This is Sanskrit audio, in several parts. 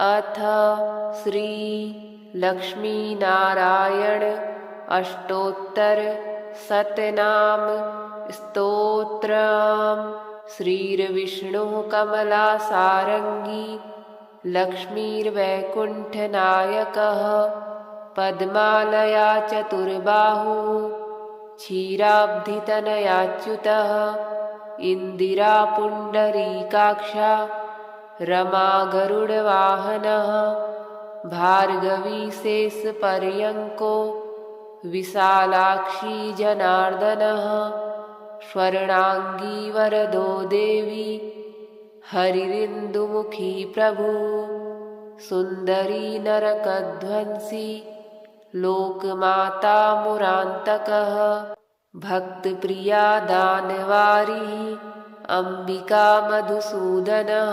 अथ श्री लक्ष्मीनारायण अष्टोत्तर शतनाम स्तोत्रम्। श्रीर्विष्णुः कमलासारङ्गी लक्ष्मीर्वैकुण्ठनायकः पद्मालया चतुर्बाहुः क्षीराब्धितनयाच्युतः इन्दिरा पुण्डरीकाक्षा रमा गरुडवाहनः भार्गवी शेषपर्यङ्को विशालाक्षी जनार्दनः स्वर्णाङ्गी वरदो देवी हरिरिन्दुमुखी प्रभु सुन्दरी नरकध्वंसी लोकमाता मुरान्तकः भक्तप्रिया दानवारी अम्बिका मधुसूदनः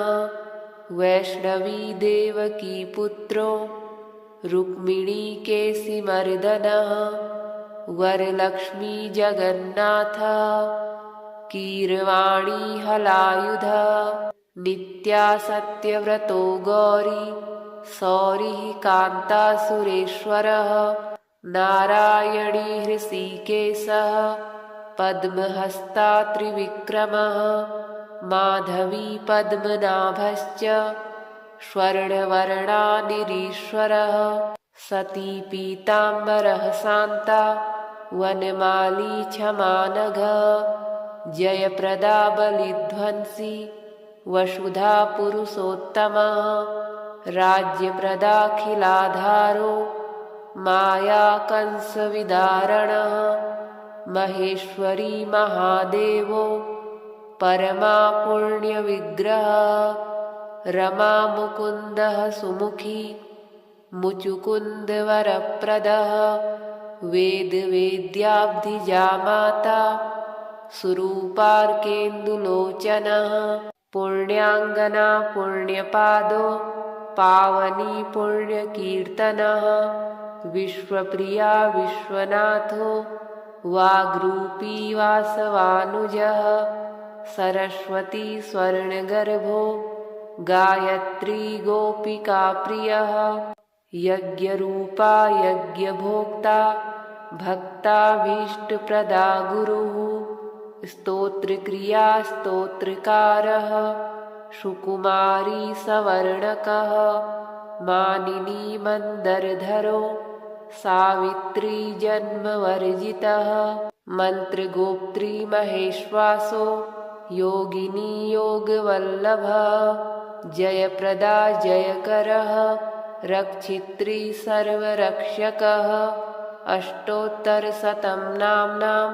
वैष्णवी देवकी पुत्रो रुक्मिणी केशिमर्दनः वरलक्ष्मी जगन्नाथः कीरवाणी हलायुधः नित्या सत्यव्रतो गौरी सौरिः कान्ता सुरेश्वरः नारायणी हृषीकेशः पद्महस्ता त्रिविक्रमः माधवी पद्मनाभश्च स्वर्णवर्णानिरीश्वरः सती पीताम्बरः शान्ता वनमाली क्षमानघः जयप्रदा बलिध्वंसी वसुधा पुरुषोत्तमः राज्यप्रदाखिलाधारो माया कंसविदारणः महेश्वरी महादेवो परमा पुण्यविग्रहः रमा मुकुन्दः सुमुखी मुचुकुन्दवरप्रदः वेदवेद्याब्धिजा माता सुरूपार्केन्दुलोचनः पुण्याङ्गना पुण्यपादो पावनी पुण्यकीर्तनः विश्वप्रिया विश्वनाथो वाग्रूपी वासवानुजः सरस्वती स्वर्णगर्भो गायत्री गोपिकाप्रियः यज्ञरूपा यज्ञभोक्ता भक्ताभीष्टप्रदा गुरुः स्तोत्रक्रिया स्तोत्रकारः सुकुमारी सवर्णकः मानिनी मन्दरधरो सावित्री जन्मवर्जितः मन्त्रगोप्त्री महेश्वासो योगिनी योगवल्लभः जयप्रदा जयकरः रक्षित्री सर्वरक्षकः अष्टोत्तरशतं नाम्नां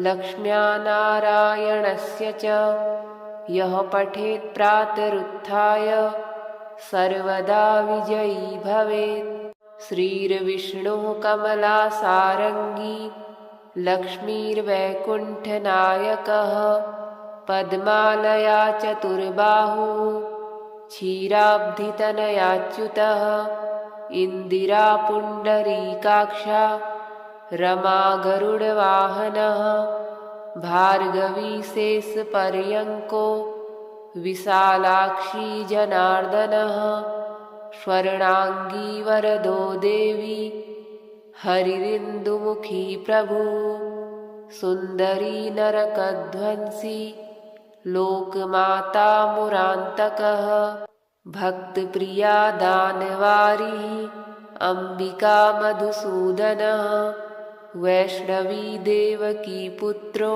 लक्ष्म्या नारायणस्य च यः पठेत् प्रातरुत्थाय सर्वदा विजयी भवेत्। श्रीर्विष्णुः कमलासारङ्गी लक्ष्मीर्वैकुण्ठनायकः पद्मालया चतुर्बाहुः क्षीराब्धितनयाच्युतः इन्दिरा पुण्डरीकाक्षा रमा गरुडवाहनः भार्गवी शेषपर्यङ्को विशालाक्षी जनार्दनः स्वर्णाङ्गी वरदो देवी हरिरिन्दुमुखी प्रभु सुन्दरी नरकध्वंसी लोकमाता मुरान्तकः भक्तप्रिया दानवारी अम्बिका मधुसूदनः वैष्णवी देवकी पुत्रो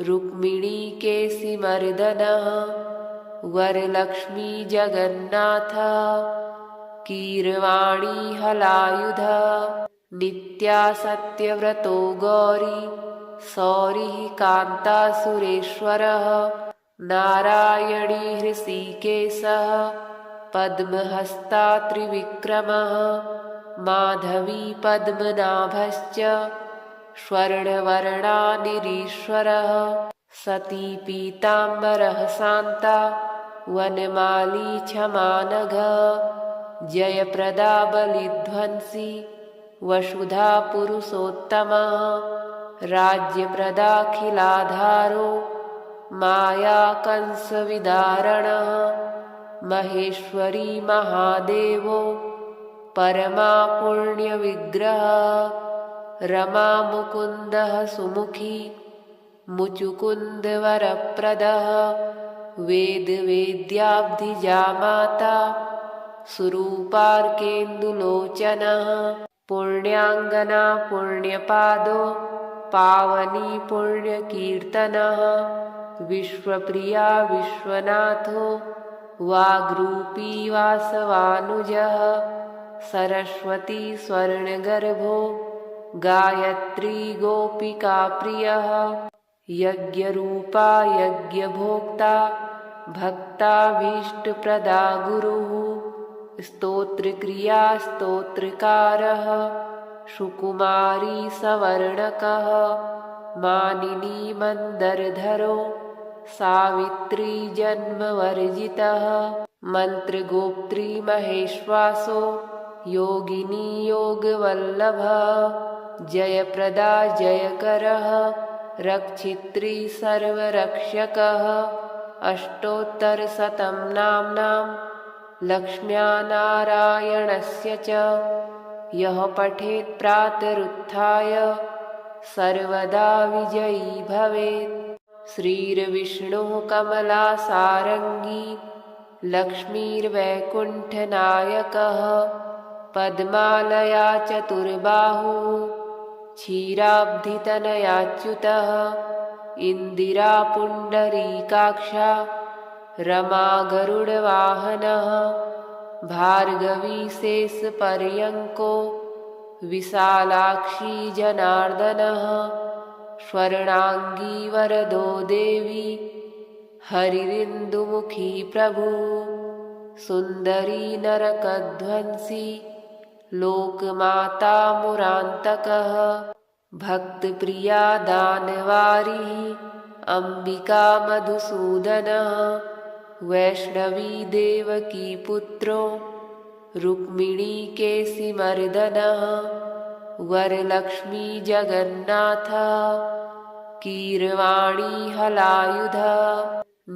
रुक्मिणी केशिमर्दनः वरलक्ष्मी जगन्नाथः कीरवाणी हलायुधः नित्या सत्यव्रतो गौरी सौरिः कान्ता सुरेश्वरः नारायणी हृषीकेशः पद्महस्ता त्रिविक्रमः माधवी पद्मनाभश्च स्वर्णवर्णानिरीश्वरः सती पीताम्बरः शान्ता वनमाली क्षमानघः जयप्रदा बलिध्वंसी वसुधा पुरुषोत्तमः राज्यप्रदाखिलाधारो माया कंसविदारणः महेश्वरी महादेवो परमा पुण्यविग्रह रमा मुकुन्दः सुमुखी मुचुकुन्दवरप्रदः वेदवेद्याब्धिजामाता सुरूपार्केन्दुलोचनः पुण्याङ्गना पुण्यपादो पावनी पुण्यकीर्तनः विश्वप्रिया विश्वनाथो वाग्रूपी वासवानुजः सरस्वती स्वर्णगर्भो गायत्री गोपिकाप्रियः यज्ञरूपा यज्ञभोक्ता भक्ताभीष्टप्रदा गुरुः स्तोत्रक्रिया स्तोत्रकारः सुकुमारी सवर्णकः मानिनी मन्दरधरो सावित्री जन्मवर्जितः मन्त्रगोप्त्री महेश्वासो योगिनी योगवल्लभः जयप्रदा जयकरः रक्षित्री सर्वरक्षकः अष्टोत्तरशतं नाम्नां लक्ष्म्या नारायणस्य च यः पठेत् प्रातरुत्थाय सर्वदा विजयी भवेत्। श्रीर्विष्णुः कमलासारङ्गी लक्ष्मीर्वैकुण्ठनायकः पद्मालया चतुर्बाहुः क्षीराब्धितनयाच्युतः इन्दिरा पुण्डरीकाक्षा रमा गरुडवाहनः भार्गवी शेषपर्यङ्को विशालाक्षी जनार्दनः स्वर्णाङ्गी वरदो देवी हरिरिन्दुमुखी प्रभु सुन्दरी नरकध्वंसी लोकमाता मुरान्तकः भक्तप्रिया दानवारिः अम्बिका मधुसूदनः वैष्णवी देवकी पुत्रो रुक्मिणी केशिमर्दनः वरलक्ष्मी जगन्नाथः कीरवाणी हलायुधः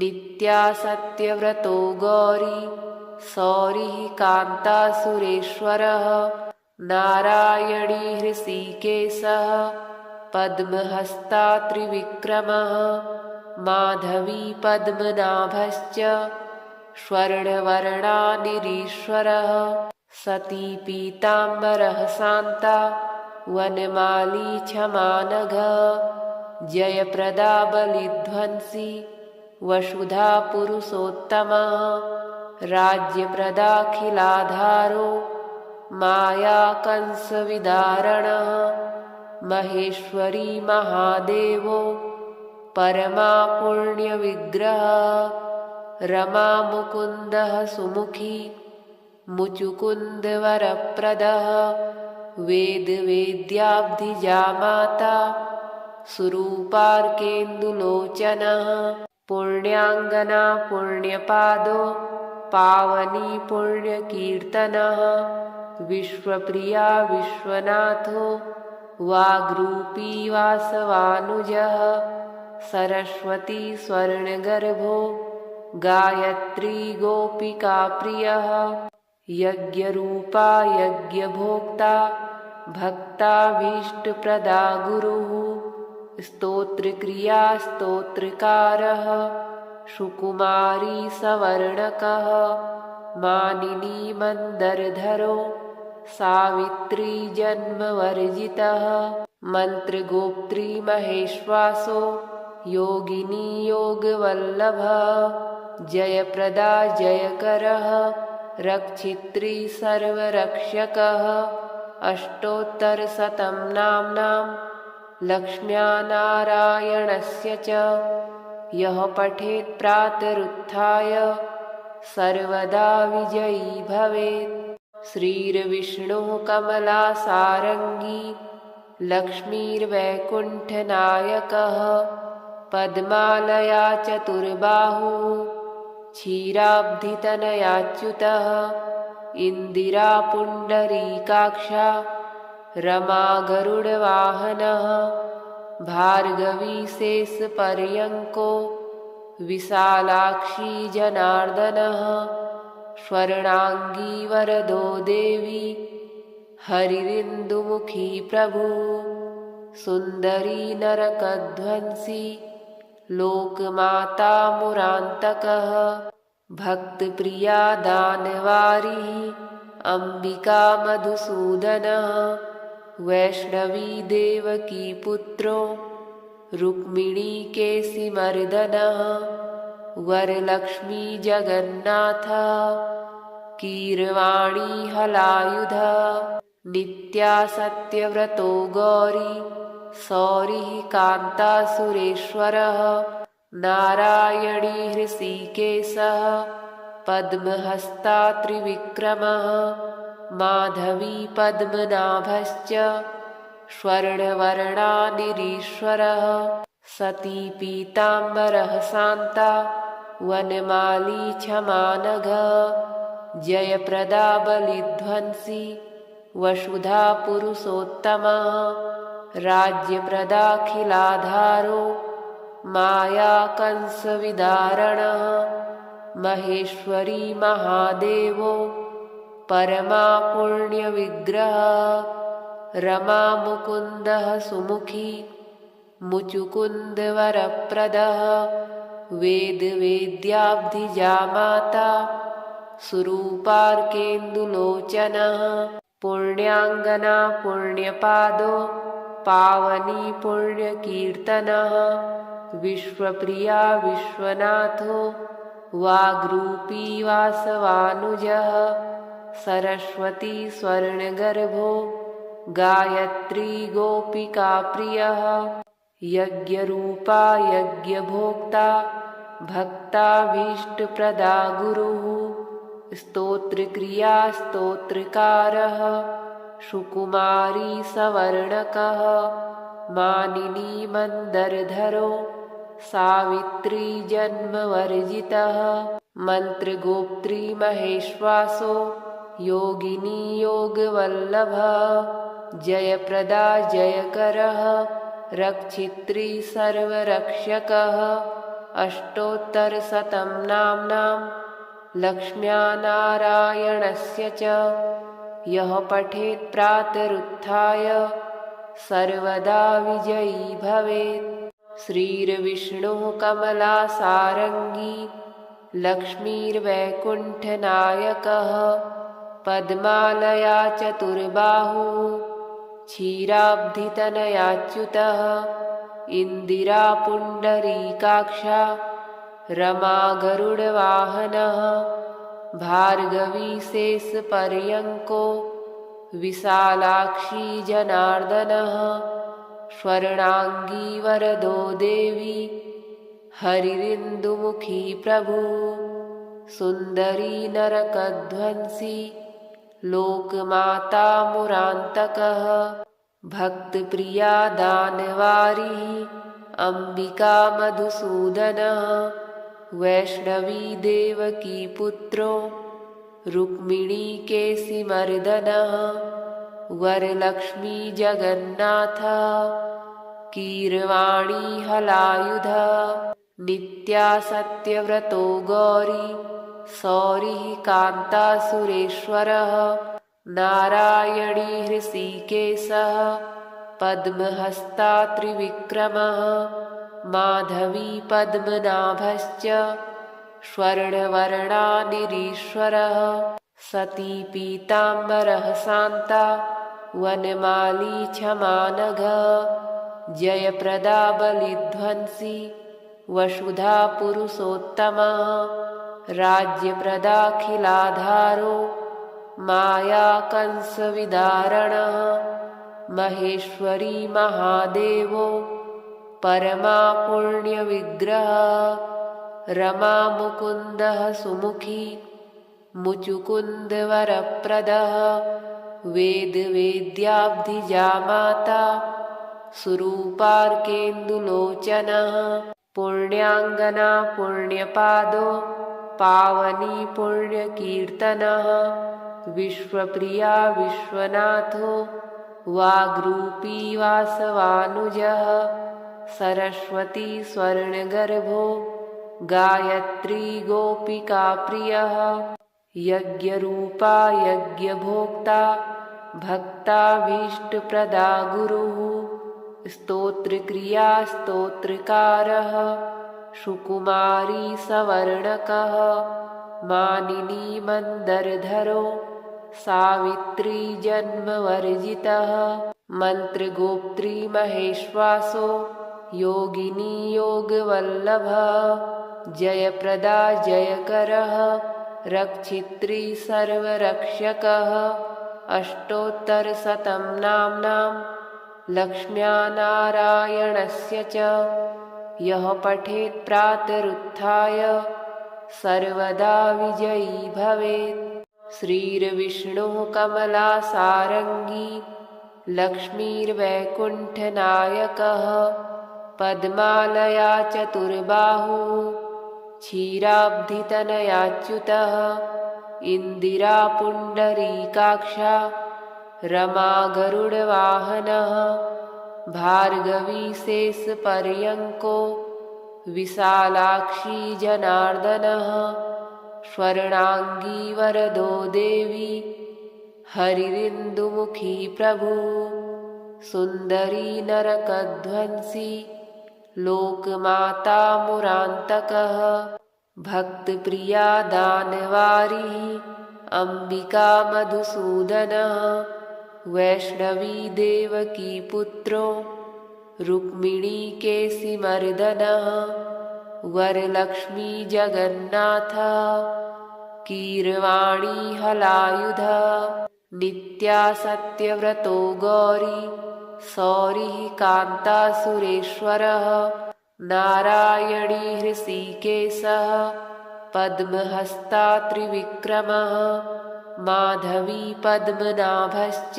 नित्या सत्यव्रतो गौरी सौरिः कान्तासुरेश्वरः नारायणी हृषीकेशः पद्महस्ता त्रिविक्रमः माधवी पद्मनाभश्च स्वर्णवर्णानिरीश्वरः सती पीताम्बरः शान्ता वनमाली क्षमानघः जयप्रदा बलिध्वंसी वसुधा पुरुषोत्तमः राज्यप्रदाखिलाधारो माया कंसविदारणः महेश्वरी महादेवो परमा पुण्यविग्रहः रमा मुकुन्दः सुमुखी मुचुकुन्दवरप्रदः वेदवेद्याब्धिजामाता सुरूपार्केन्दुलोचनः पुण्याङ्गना पुण्यपादो पावनी पुण्यकीर्तनः विश्वप्रिया विश्वनाथो वाग्रूपी वासवानुजः सरस्वती स्वर्णगर्भो गायत्री गोपिकाप्रियः यज्ञरूपा यज्ञभोक्ता भक्ताभीष्टप्रदा गुरुः स्तोत्रक्रिया स्तोत्रकारः सुकुमारी सवर्णकः मानिनी मन्दरधरो सावित्री जन्मवर्जितः मन्त्रगोप्त्री महेश्वासो योगिनी योगवल्लभः जयप्रदा जयकरः रक्षित्री सर्वरक्षकः अष्टोत्तरशतं नाम्नां लक्ष्म्या नारायणस्य च यः पठेत् प्रातरुत्थाय सर्वदा विजयी भवेत्। श्रीर्विष्णुः कमलासारङ्गी लक्ष्मीर्वैकुण्ठनायकः पद्मालया चतुर्बाहुः क्षीराब्धितनयाच्युतः इन्दिरा पुण्डरीकाक्षा रमा गरुडवाहनः भार्गवी शेषपर्यङ्को विशालाक्षी जनार्दनः स्वर्णांगी वरदो देवी हरिरिन्दुमुखी प्रभु सुन्दरी नरकध्वंसी लोकमाता मुरान्तकः भक्तप्रिया दानवारिः अम्बिका मधुसूदनः वैष्णवी देवकी पुत्रो रुक्मिणी केशिमर्दनः वरलक्ष्मी जगन्नाथः कीरवाणी हलायुधः नित्या सत्यव्रतो गौरी सौरिः कान्ता सुरेश्वरः नारायणी हृषीकेशः पद्महस्ता त्रिविक्रमः माधवी पद्मनाभश्च स्वर्णवर्णा निरीश्वरः सती पीताम्बरः शान्ता वनमाली क्षमानघः जयप्रदा बलिध्वंसी वसुधा पुरुषोत्तमः राज्यप्रदाखिलाधारो माया कंसविदारणः महेश्वरी महादेवो परमा पुण्यविग्रहः रमा मुकुन्दः सुमुखी मुचुकुन्दवरप्रदः वेदवेद्याब्धिजा माता सुरूपार्केन्दुलोचनः पुण्याङ्गना पुण्यपादो पावनी पुण्यकीर्तनः विश्वप्रिया विश्वनाथो वाग्रूपी वासवानुजः सरस्वती स्वर्णगर्भो गायत्री गोपिकाप्रियः यज्ञरूपा यज्ञभोक्ता भक्ताभीष्टप्रदा गुरुः स्तोत्रक्रिया स्तोत्रकारः सुकुमारी सवर्णकः मानिनी मन्दरधरो सावित्री जन्मवर्जितः मन्त्रगोप्त्री महेश्वासो योगिनी योगवल्लभः जयप्रदा जयकरः रक्षित्री सर्वरक्षकः अष्टोत्तरशतं नाम्नां लक्ष्म्या नारायणस्य च यः पठेत् प्रातरुत्थाय सर्वदा विजयी भवेत्। श्रीर्विष्णुः कमलासारङ्गी लक्ष्मीर्वैकुण्ठनायकः पद्मालया चतुर्बाहुः क्षीराब्धितनयाच्युतः इन्दिरा पुण्डरीकाक्षा रमा गरुडवाहनः भार्गवी शेषपर्यङ्को विशालाक्षी जनार्दनः स्वर्णांगी वरदो देवी हरिरिन्दुमुखी प्रभु सुन्दरी नरकध्वंसी लोकमाता मुरान्तकः भक्तप्रिया दानवारिः अम्बिका मधुसूदनः वैष्णवी देवकी पुत्रो रुक्मिणी केशिमर्दनः वरलक्ष्मी जगन्नाथः कीरवाणी हलायुधः नित्या सत्यव्रतो गौरी सौरिः कान्ता सुरेश्वरः नारायणी हृषीकेशः पद्महस्ता त्रिविक्रमः माधवी पद्मनाभश्च स्वर्णवर्णा निरीश्वरः सती पीताम्बरः शान्ता वनमाली क्षमानघः जयप्रदा बलिध्वंसी वसुधा पुरुषोत्तमः राज्यप्रदाखिलाधारो माया कंसविदारणः महेश्वरी महादेवो परमा पुण्यविग्रहः रमा मुकुन्दः सुमुखी मुचुकुन्दवरप्रदः वेदवेद्याब्धिजा माता सुरूपार्केन्दुलोचनः पुण्याङ्गना पुण्यपादो पावनी पुण्यकीर्तनः विश्वप्रिया विश्वनाथो वाग्रूपी वासवानुजः सरस्वती स्वर्णगर्भो गायत्री गोपिकाप्रियः यज्ञरूपा यज्ञभोक्ता भक्ताभीष्टप्रदा गुरुः स्तोत्रक्रिया स्तोत्रकारः सुकुमारी सवर्णकः मानिनी मन्दरधरो सावित्री जन्मवर्जितः मन्त्रगोप्त्री महेश्वासो योगिनी योगवल्लभः जयप्रदा जयकरः रक्षित्री सर्वरक्षकः अष्टोत्तरशतं नाम्नां लक्ष्म्या नारायणस्य च यः पठेत् प्रातरुत्थाय सर्वदा विजयी भवेत्। श्रीर्विष्णुः कमलासारङ्गी लक्ष्मीर्वैकुण्ठनायकः पद्मालया चतुर्बाहुः क्षीराब्धितनयाच्युतः इन्दिरा पुण्डरीकाक्षा रमा गरुडवाहनः भार्गवी शेषपर्यङ्को विशालाक्षी जनार्दनः स्वर्णाङ्गी वरदो देवी हरिरिन्दुमुखी प्रभु सुन्दरी नरकध्वंसी लोकमाता मुरान्तकः भक्तप्रिया दानवारी अम्बिका मधुसूदनः वैष्णवी देवकी पुत्रो रुक्मिणी केशिमर्दनः वरलक्ष्मी जगन्नाथः कीरवाणी हलायुधः नित्या सत्यव्रतो गौरी सौरिः कान्तासुरेश्वरः नारायणी हृषीकेशः पद्महस्ता त्रिविक्रमः माधवी पद्मनाभश्च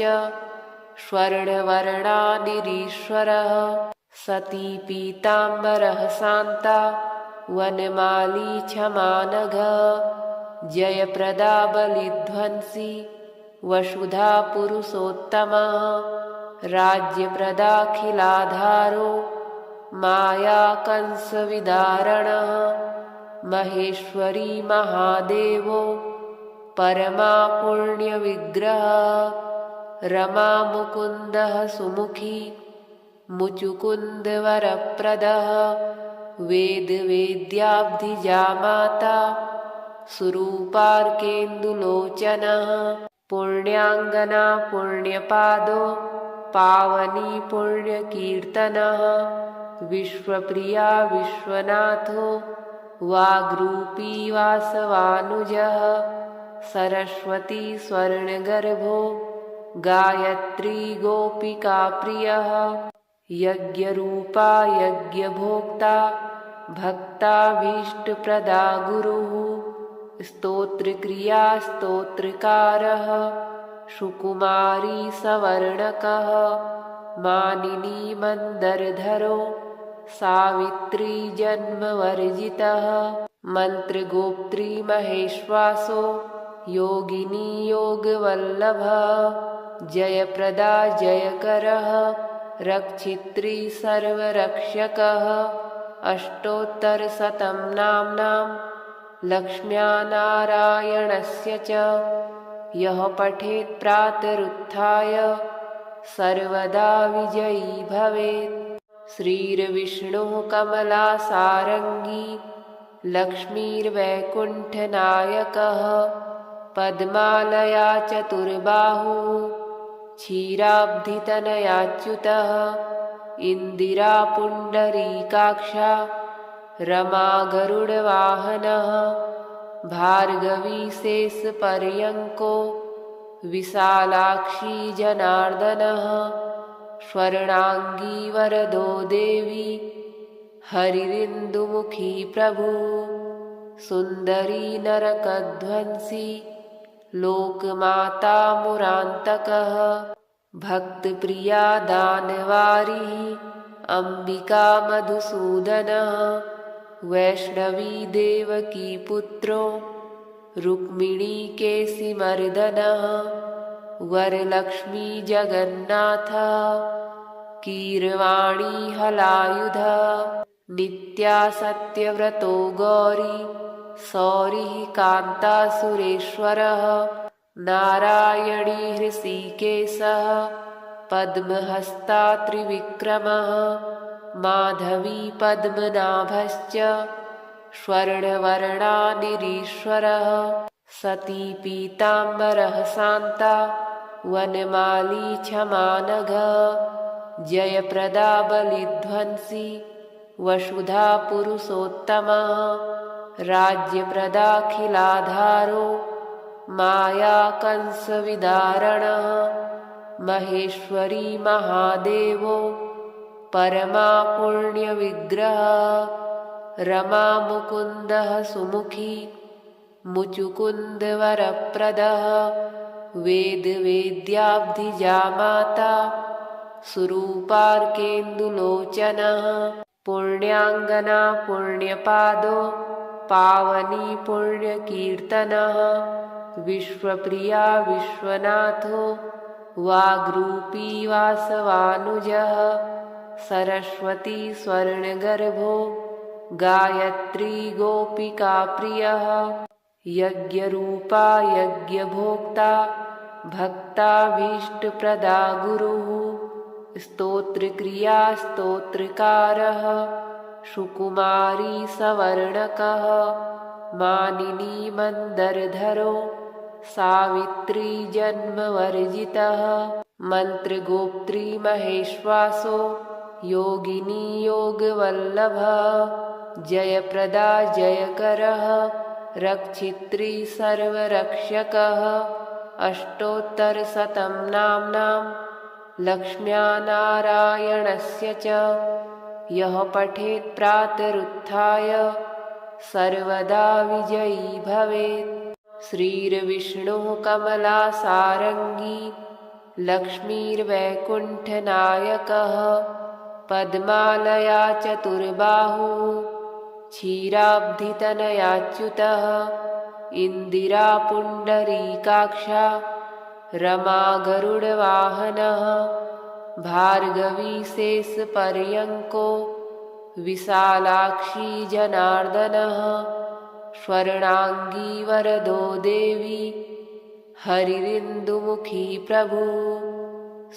स्वर्णवर्णा निरीश्वरः सती पीताम्बरः शान्ता वनमाली क्षमानघः जयप्रदा बलिध्वंसी वसुधा पुरुषोत्तमः राज्यप्रदाखिलाधारो माया कंसविदारणः महेश्वरी महादेवो परमा पुण्यविग्रहः रमा मुकुन्दः सुमुखी मुचुकुन्दवरप्रदः वेदवेद्याब्धिजा माता सुरूपार्केन्दुलोचनः पुण्याङ्गना पुण्यपादो पावनी पुण्यकीर्तनः विश्वप्रिया विश्वनाथो वाग्रूपी वासवानुजः सरस्वती स्वर्णगर्भो गायत्री गोपिकाप्रियः यज्ञरूपा यज्ञभोक्ता भक्ताभीष्टप्रदा गुरुः स्तोत्रक्रिया स्तोत्रकारः सुकुमारी सवर्णकः मानिनी मन्दरधरो सावित्री जन्मवर्जितः मन्त्रगोप्त्री महेश्वासो योगिनी योगवल्लभः जयप्रदा जयकरः रक्षित्री सर्वरक्षकः अष्टोत्तरशतं नाम्नां लक्ष्म्या नारायणस्य च यः पठेत् प्रातरुत्थाय सर्वदा विजयी भवेत्। श्रीर्विष्णुः कमलासारङ्गी लक्ष्मीर्वैकुण्ठनायकः पद्मालया चतुर्बाहुः क्षीराब्धितनयाच्युतः इन्दिरा पुण्डरीकाक्षा रमा गरुडवाहनः भार्गवी शेषपर्यङ्को विशालाक्षी जनार्दनः स्वर्णाङ्गी वरदो देवी हरिरिन्दुमुखी प्रभु सुन्दरी नरकध्वंसी लोकमाता मुरान्तकः भक्तप्रिया दानवारी अम्बिका मधुसूदनः वैष्णवी देवकी पुत्रो रुक्मिणी केशिमर्दनः वरलक्ष्मी जगन्नाथः कीरवाणी हलायुधः नित्या सत्यव्रतो गौरी सौरिः कान्तासुरेश्वरः नारायणी हृषीकेशः पद्महस्ता त्रिविक्रमः माधवी पद्मनाभश्च स्वर्णवर्णानिरीश्वरः सती पीताम्बरः शान्ता वनमाली क्षमानघः जयप्रदा बलिध्वंसी वसुधा पुरुषोत्तमः राज्यप्रदाखिलाधारो माया कंसविदारणः महेश्वरी महादेवो परमा पुण्यविग्रहः रमा मुकुन्दः सुमुखी मुचुकुन्दवरप्रदः वेदवेद्याब्धिजा माता सुरूपार्केन्दुलोचनः पुण्याङ्गना पुण्यपादो पावनी पुण्यकीर्तनः विश्वप्रिया विश्वनाथो वाग्रूपी वासवानुजः सरस्वती स्वर्णगर्भो गायत्री गोपिकाप्रियः यज्ञरूपा यज्ञभोक्ता भक्ताभीष्टप्रदा गुरुः स्तोत्रक्रिया स्तोत्रकारः सुकुमारी सवर्णकः मानिनी मन्दरधरो सावित्री जन्मवर्जितः मन्त्रगोप्त्री महेश्वासो योगिनी योगवल्लभः जयप्रदा जयकरः रक्षित्री सर्वरक्षकः अष्टोत्तरशतं नाम्नां लक्ष्म्या नारायणस्य च यः पठेत् प्रातरुत्थाय सर्वदा विजयी भवेत्। श्रीर्विष्णुः कमलासारङ्गी लक्ष्मीर्वैकुण्ठनायकः पद्मालया चतुर्बाहुः क्षीराब्धितनयाच्युतः इन्दिरा पुण्डरीकाक्षा रमा गरुडवाहनः भार्गवी शेषपर्यङ्को विशालाक्षी जनार्दनः स्वर्णाङ्गी वरदो देवी हरिरिन्दुमुखी प्रभु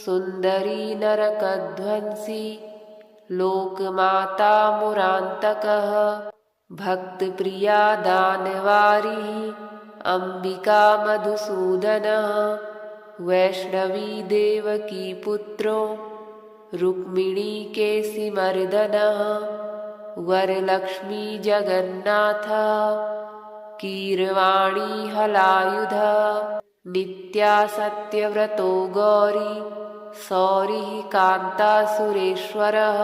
सुन्दरी नरकध्वंसी लोकमाता मुरान्तकः भक्तप्रिया दानवारिः अम्बिका मधुसूदनः वैष्णवी देवकी पुत्रो रुक्मिणी केशिमर्दनः वरलक्ष्मी जगन्नाथः कीरवाणी हलायुधः नित्या सत्यव्रतो गौरी सौरिः कान्तासुरेश्वरः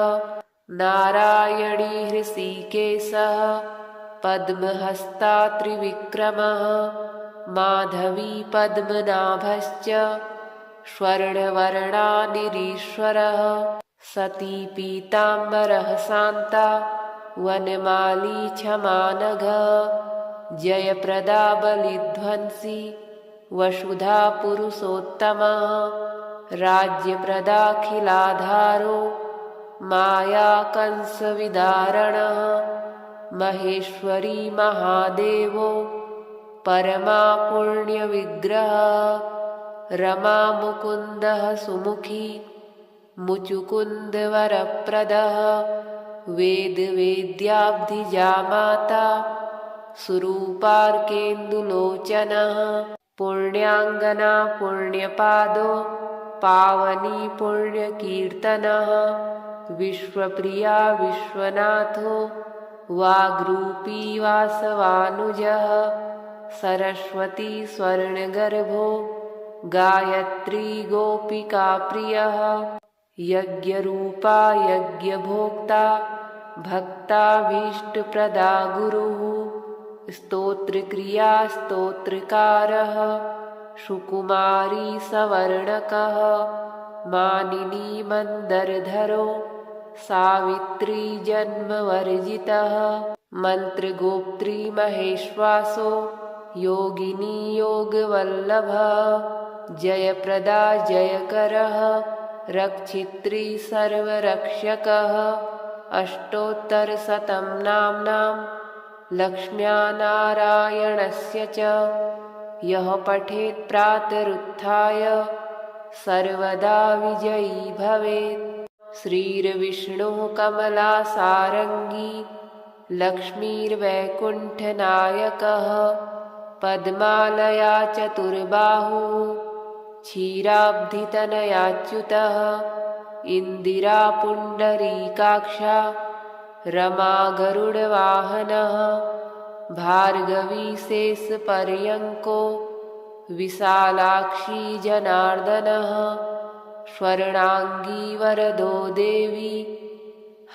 नारायणी हृषीकेशः पद्महस्ता त्रिविक्रमः माधवी पद्मनाभश्च स्वर्णवर्णानिरीश्वरः सती पीताम्बरः शान्ता वनमाली क्षमानघः जयप्रदा बलिध्वंसी वसुधा पुरुषोत्तमः राज्यप्रदाखिलाधारो माया कंसविदारणः महेश्वरी महादेवो परमा पुण्यविग्रहः रमा मुकुन्दः सुमुखी मुचुकुन्दवरप्रदः वेदवेद्याब्धिजा माता सुरूपार्केन्दुलोचनः पुण्याङ्गना पुण्यपादो पावनी पुण्यकीर्तनः विश्वप्रिया विश्वनाथो वाग्रूपी वासवानुजः सरस्वती स्वर्णगर्भो गायत्री गोपिकाप्रियः यज्ञरूपा यज्ञभोक्ता भक्ताभीष्टप्रदा गुरुः स्तोत्रक्रिया स्तोत्रकारः सुकुमारी सवर्णकः मानिनी मन्दरधरो सावित्री जन्मवर्जितः मन्त्रगोप्त्री महेश्वासो योगिनी योगवल्लभः जयप्रदा जयकरः रक्षित्री सर्वरक्षकः अष्टोत्तरशतं नाम्नां लक्ष्म्या नारायणस्य च यः पठेत् प्रातरुत्थाय सर्वदा विजयी भवेत्। श्रीर्विष्णुः कमलासारङ्गी लक्ष्मीर्वैकुण्ठनायकः पद्मालया चतुर्बाहुः क्षीराब्धितनयाच्युतः इन्दिरा पुण्डरीकाक्षा रमा गरुडवाहनः भार्गवी शेषपर्यङ्को विशालाक्षी जनार्दनः स्वर्णाङ्गी वरदो देवी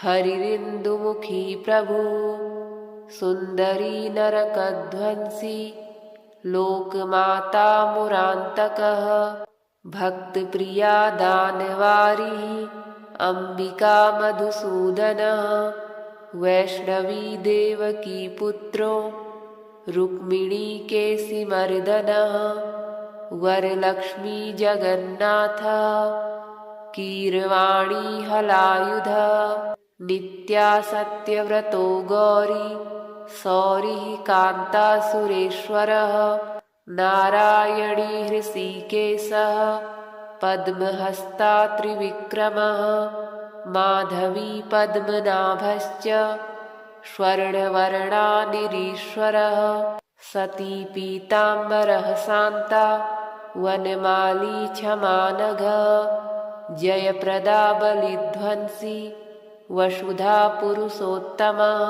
हरिरिन्दुमुखी प्रभु सुन्दरी नरकध्वंसी लोकमाता मुरान्तकः भक्तप्रिया दानवारिः अम्बिका मधुसूदनः वैष्णवी देवकी पुत्रो रुक्मिणी केशिमर्दनः वरलक्ष्मी जगन्नाथः कीरवाणी हलायुधः नित्या सत्यव्रतो गौरी सौरिः कान्तासुरेश्वरः नारायणी हृषीकेशः पद्महस्ता त्रिविक्रमः माधवी पद्मनाभश्च स्वर्णवर्णा निरीश्वरः सती पीताम्बरः शान्ता वनमाली क्षमानघः जयप्रदा बलिध्वंसी वसुधा पुरुषोत्तमः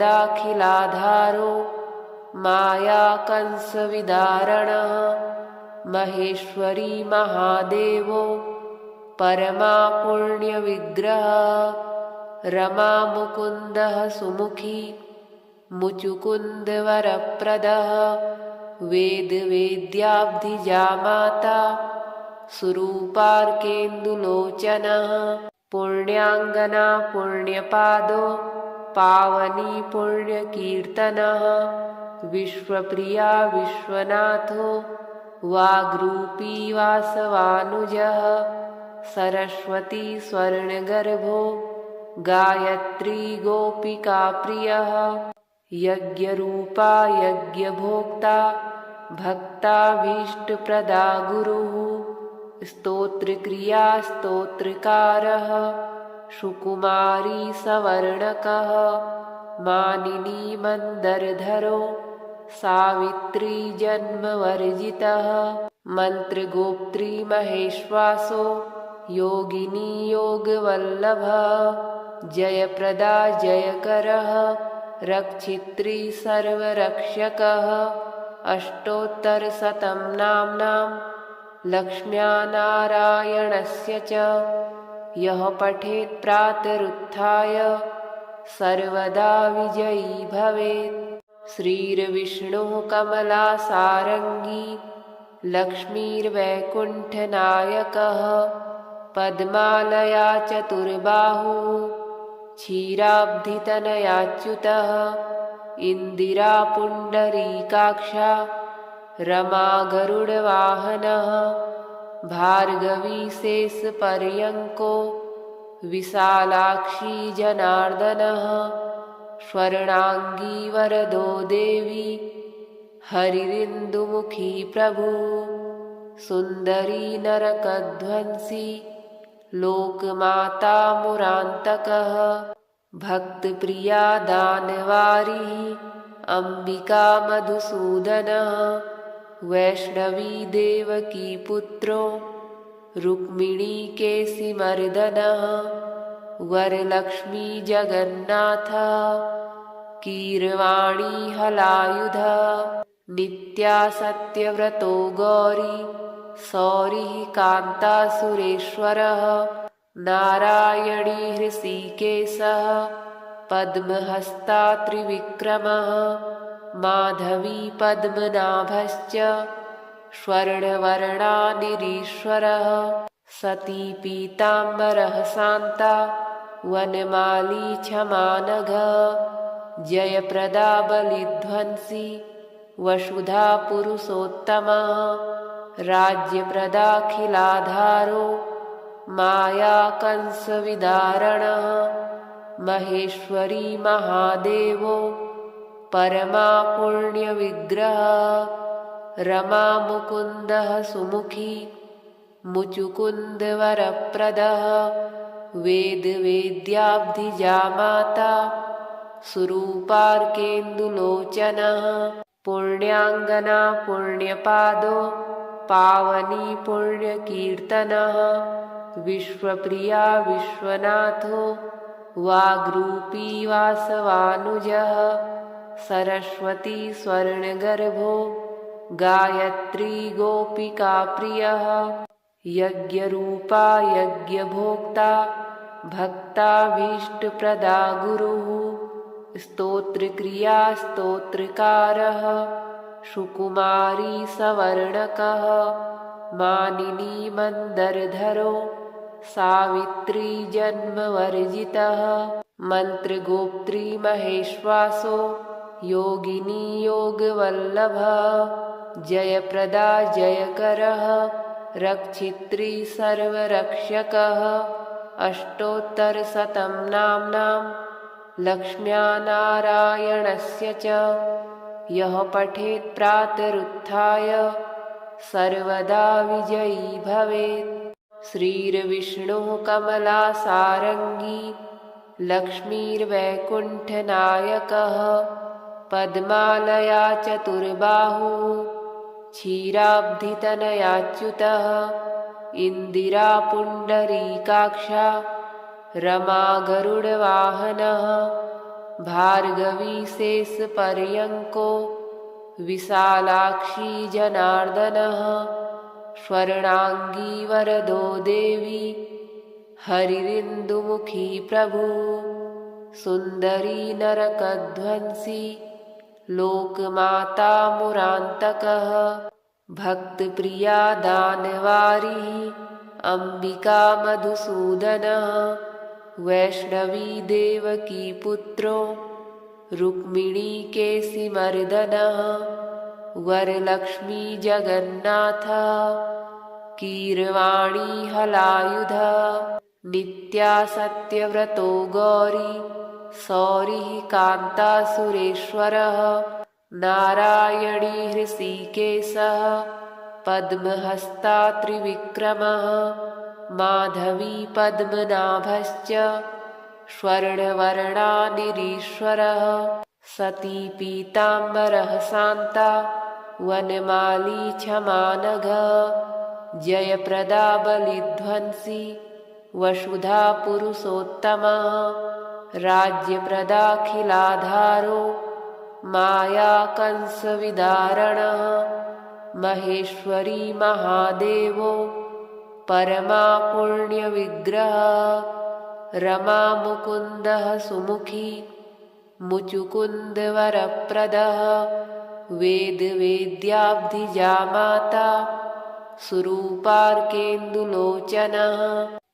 राज्यप्रदाखिलाधारो माया कंसविदारणः महेश्वरी महादेवो परमा पुण्यविग्रहः रमा मुकुन्दः सुमुखी मुचुकुन्दवरप्रदः वेदवेद्याब्धिजा माता सुरूपार्केन्दुलोचनः पुण्याङ्गना पुण्यपादो पावनी पुण्यकीर्तनः विश्वप्रिया विश्वनाथो वाग्रूपी वासवानुजः सरस्वती स्वर्णगर्भो गायत्री गोपिकाप्रियः यज्ञरूपा यज्ञभोक्ता भक्ताभीष्टप्रदा गुरुः स्तोत्रक्रिया स्तोत्रकारः सुकुमारी सवर्णकः मानिनी मन्दरधरो सावित्री जन्मवर्जितः मन्त्रगोप्त्री महेश्वासो योगिनी योगवल्लभः जयप्रदा जयकरः रक्षित्री सर्वरक्षकः अष्टोत्तरशतं नाम्नां लक्ष्म्या नारायणस्य च यः पठेत् प्रातरुत्थाय सर्वदा विजयी भवेत्। श्रीर्विष्णुः कमलासारङ्गी लक्ष्मीर्वैकुण्ठनायकः पद्मालया चतुर्बाहुः क्षीराब्धितनयाच्युतः इन्दिरा पुण्डरीकाक्षा रमा गरुडवाहनः भार्गवी शेषपर्यङ्को विशालाक्षी जनार्दनः स्वर्णाङ्गी वरदो देवी हरिरिन्दुमुखी प्रभु सुन्दरी नरकध्वंसी लोकमाता मुरान्तकः भक्तप्रिया दानवारिः अम्बिका मधुसूदनः वैष्णवी देवकी पुत्रो रुक्मिणी केशिमर्दनः वरलक्ष्मी जगन्नाथः कीरवाणी हलायुधः नित्या सत्यव्रतो गौरी सौरिः कान्तासुरेश्वरः नारायणी हृषीकेशः पद्महस्ता त्रिविक्रमः माधवी पद्मनाभश्च स्वर्णवर्णा निरीश्वरः सती पीताम्बरः शान्ता वनमाली क्षमानघः जयप्रदा बलिध्वंसी वसुधा पुरुषोत्तमः राज्यप्रदाखिलाधारो माया कंसविदारणः महेश्वरी महादेवो परमा पुण्यविग्रह रमा मुकुन्दः सुमुखी मुचुकुन्दवरप्रदः वेदवेद्याब्धिजामाता सुरूपार्केन्दुलोचनः पुण्याङ्गना पुण्यपादो पावनी पुण्यकीर्तनः विश्वप्रिया विश्वनाथो वाग्रूपी वासवानुजः सरस्वती स्वर्णगर्भो गायत्री गोपिकाप्रियः यज्ञरूपा यज्ञभोक्ता भक्ताभीष्टप्रदा गुरुः स्तोत्रक्रिया स्तोत्रकारः सुकुमारी सवर्णकः मानिनी मन्दरधरो सावित्री जन्मवर्जितः मन्त्रगोप्त्री महेश्वासो योगिनी योगवल्लभः जयप्रदा जयकरः रक्षित्री सर्वरक्षकः अष्टोत्तरशतं नाम्नां लक्ष्म्या नारायणस्य च यः पठेत् प्रातरुत्थाय सर्वदा विजयी भवेत्। श्रीर्विष्णुः कमलासारङ्गी लक्ष्मीर्वैकुण्ठनायकः पद्मालया चतुर्बाहुः क्षीराब्धितनयाच्युतः इन्दिरा पुण्डरीकाक्षा रमा गरुडवाहनः भार्गवी शेषपर्यङ्को विशालाक्षी जनार्दनः स्वर्णाङ्गी वरदो देवी हरिरिन्दुमुखी प्रभु सुन्दरी नरकध्वंसी लोकमाता मुरान्तकः भक्तप्रिया दानवारिः अम्बिका मधुसूदनः वैष्णवी देवकी पुत्रो रुक्मिणी केशिमर्दनः वरलक्ष्मी जगन्नाथः कीरवाणी हलायुधः नित्या सत्यव्रतो गौरी सौरिः कान्ता सुरेश्वरः नारायणी हृषीकेशः पद्महस्ता त्रिविक्रमः माधवी पद्मनाभश्च स्वर्णवर्णा निरीश्वरः सती पीताम्बरः शान्ता वनमाली क्षमानघः जयप्रदा बलिध्वंसी वसुधा पुरुषोत्तमः राज्यप्रदाखिलाधारो माया कंसविदारणः महेश्वरी महादेवो परमा पुण्यविग्रह रमा मुकुन्दः सुमुखी मुचुकुन्दवरप्रदः वेदवेद्याब्धिजामाता सुरूपार्केन्दुलोचनः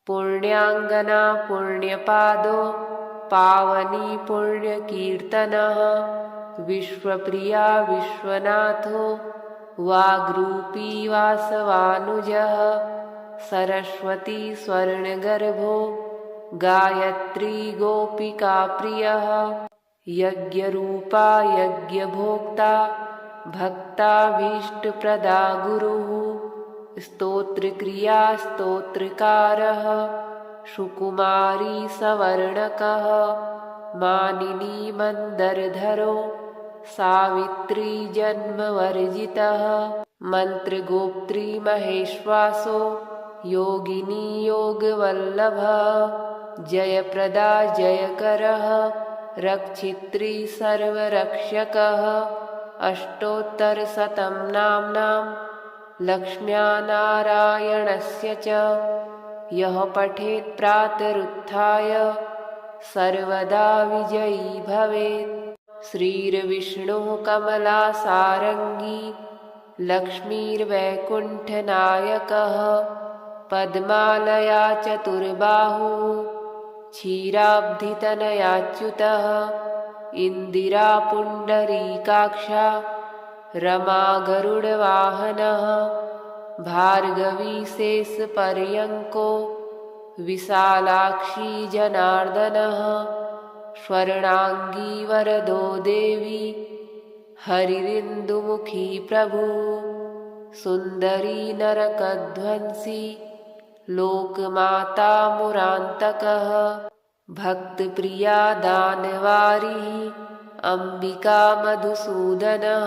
पुण्याङ्गना पुण्यपादो पावनी पुण्यकीर्तनः विश्वप्रिया विश्वनाथो वाग्रूपी वासवानुजः सरस्वती स्वर्णगर्भो गायत्री गोपिकाप्रियः यज्ञरूपा यज्ञभोक्ता भक्ताभीष्टप्रदा गुरुः स्तोत्रक्रिया स्तोत्रकारः सुकुमारी सवर्णकः मानिनी मन्दरधरो सावित्री जन्मवर्जितः मन्त्रगोप्त्री महेश्वासो योगिनी योगवल्लभः जयप्रदा जयकरः रक्षित्री सर्वरक्षकः अष्टोत्तरशतं नाम्नां लक्ष्म्या नारायणस्य च यः पठेत् प्रातरुत्थाय सर्वदा विजयी भवेत्। श्रीर्विष्णुः कमलासारङ्गी लक्ष्मीर्वैकुण्ठनायकः पद्मालया चतुर्बाहुः क्षीराब्धितनयाच्युतः इन्दिरा पुण्डरीकाक्षा रमा गरुडवाहनः भार्गवी शेषपर्यङ्को विशालाक्षी जनार्दनः स्वर्णांगी वरदो देवी हरिरिन्दुमुखी प्रभु सुन्दरी नरकध्वंसी लोकमाता मुरान्तकः भक्तप्रिया दानवारिः अम्बिका मधुसूदनः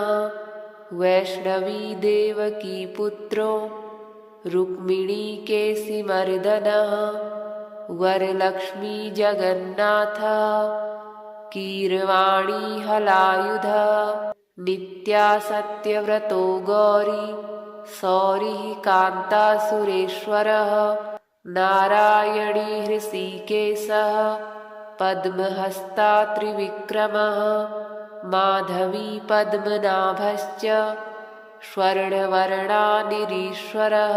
वैष्णवी देवकी पुत्रो रुक्मिणी केसिमर्दनः वरलक्ष्मी जगन्नाथः कीरवाणी हलायुधः नित्या सत्यव्रतो गौरी सौरिः कान्ता सुरेश्वरः नारायणी हृषीकेशः पद्महस्ता त्रिविक्रमः माधवी पद्मनाभश्च स्वर्णवर्णा निरीश्वरः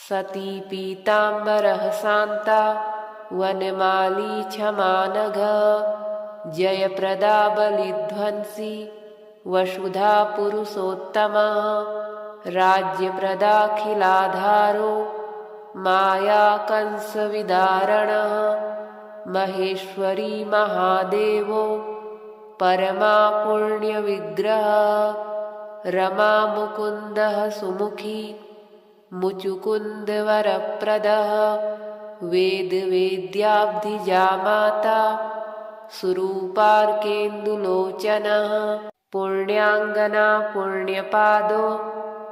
सती पीताम्बरः शान्ता वनमाली क्षमानघः जयप्रदा बलिध्वंसी वसुधा पुरुषोत्तमः राज्यप्रदाखिलाधारो माया कंसविदारणः महेश्वरी महादेवो परमा पुण्यविग्रहः रमा मुकुन्दः सुमुखी मुचुकुन्दवरप्रदः वेदवेद्याब्धिजा माता सुरूपार्केन्दुलोचनः पुण्याङ्गना पुण्यपादो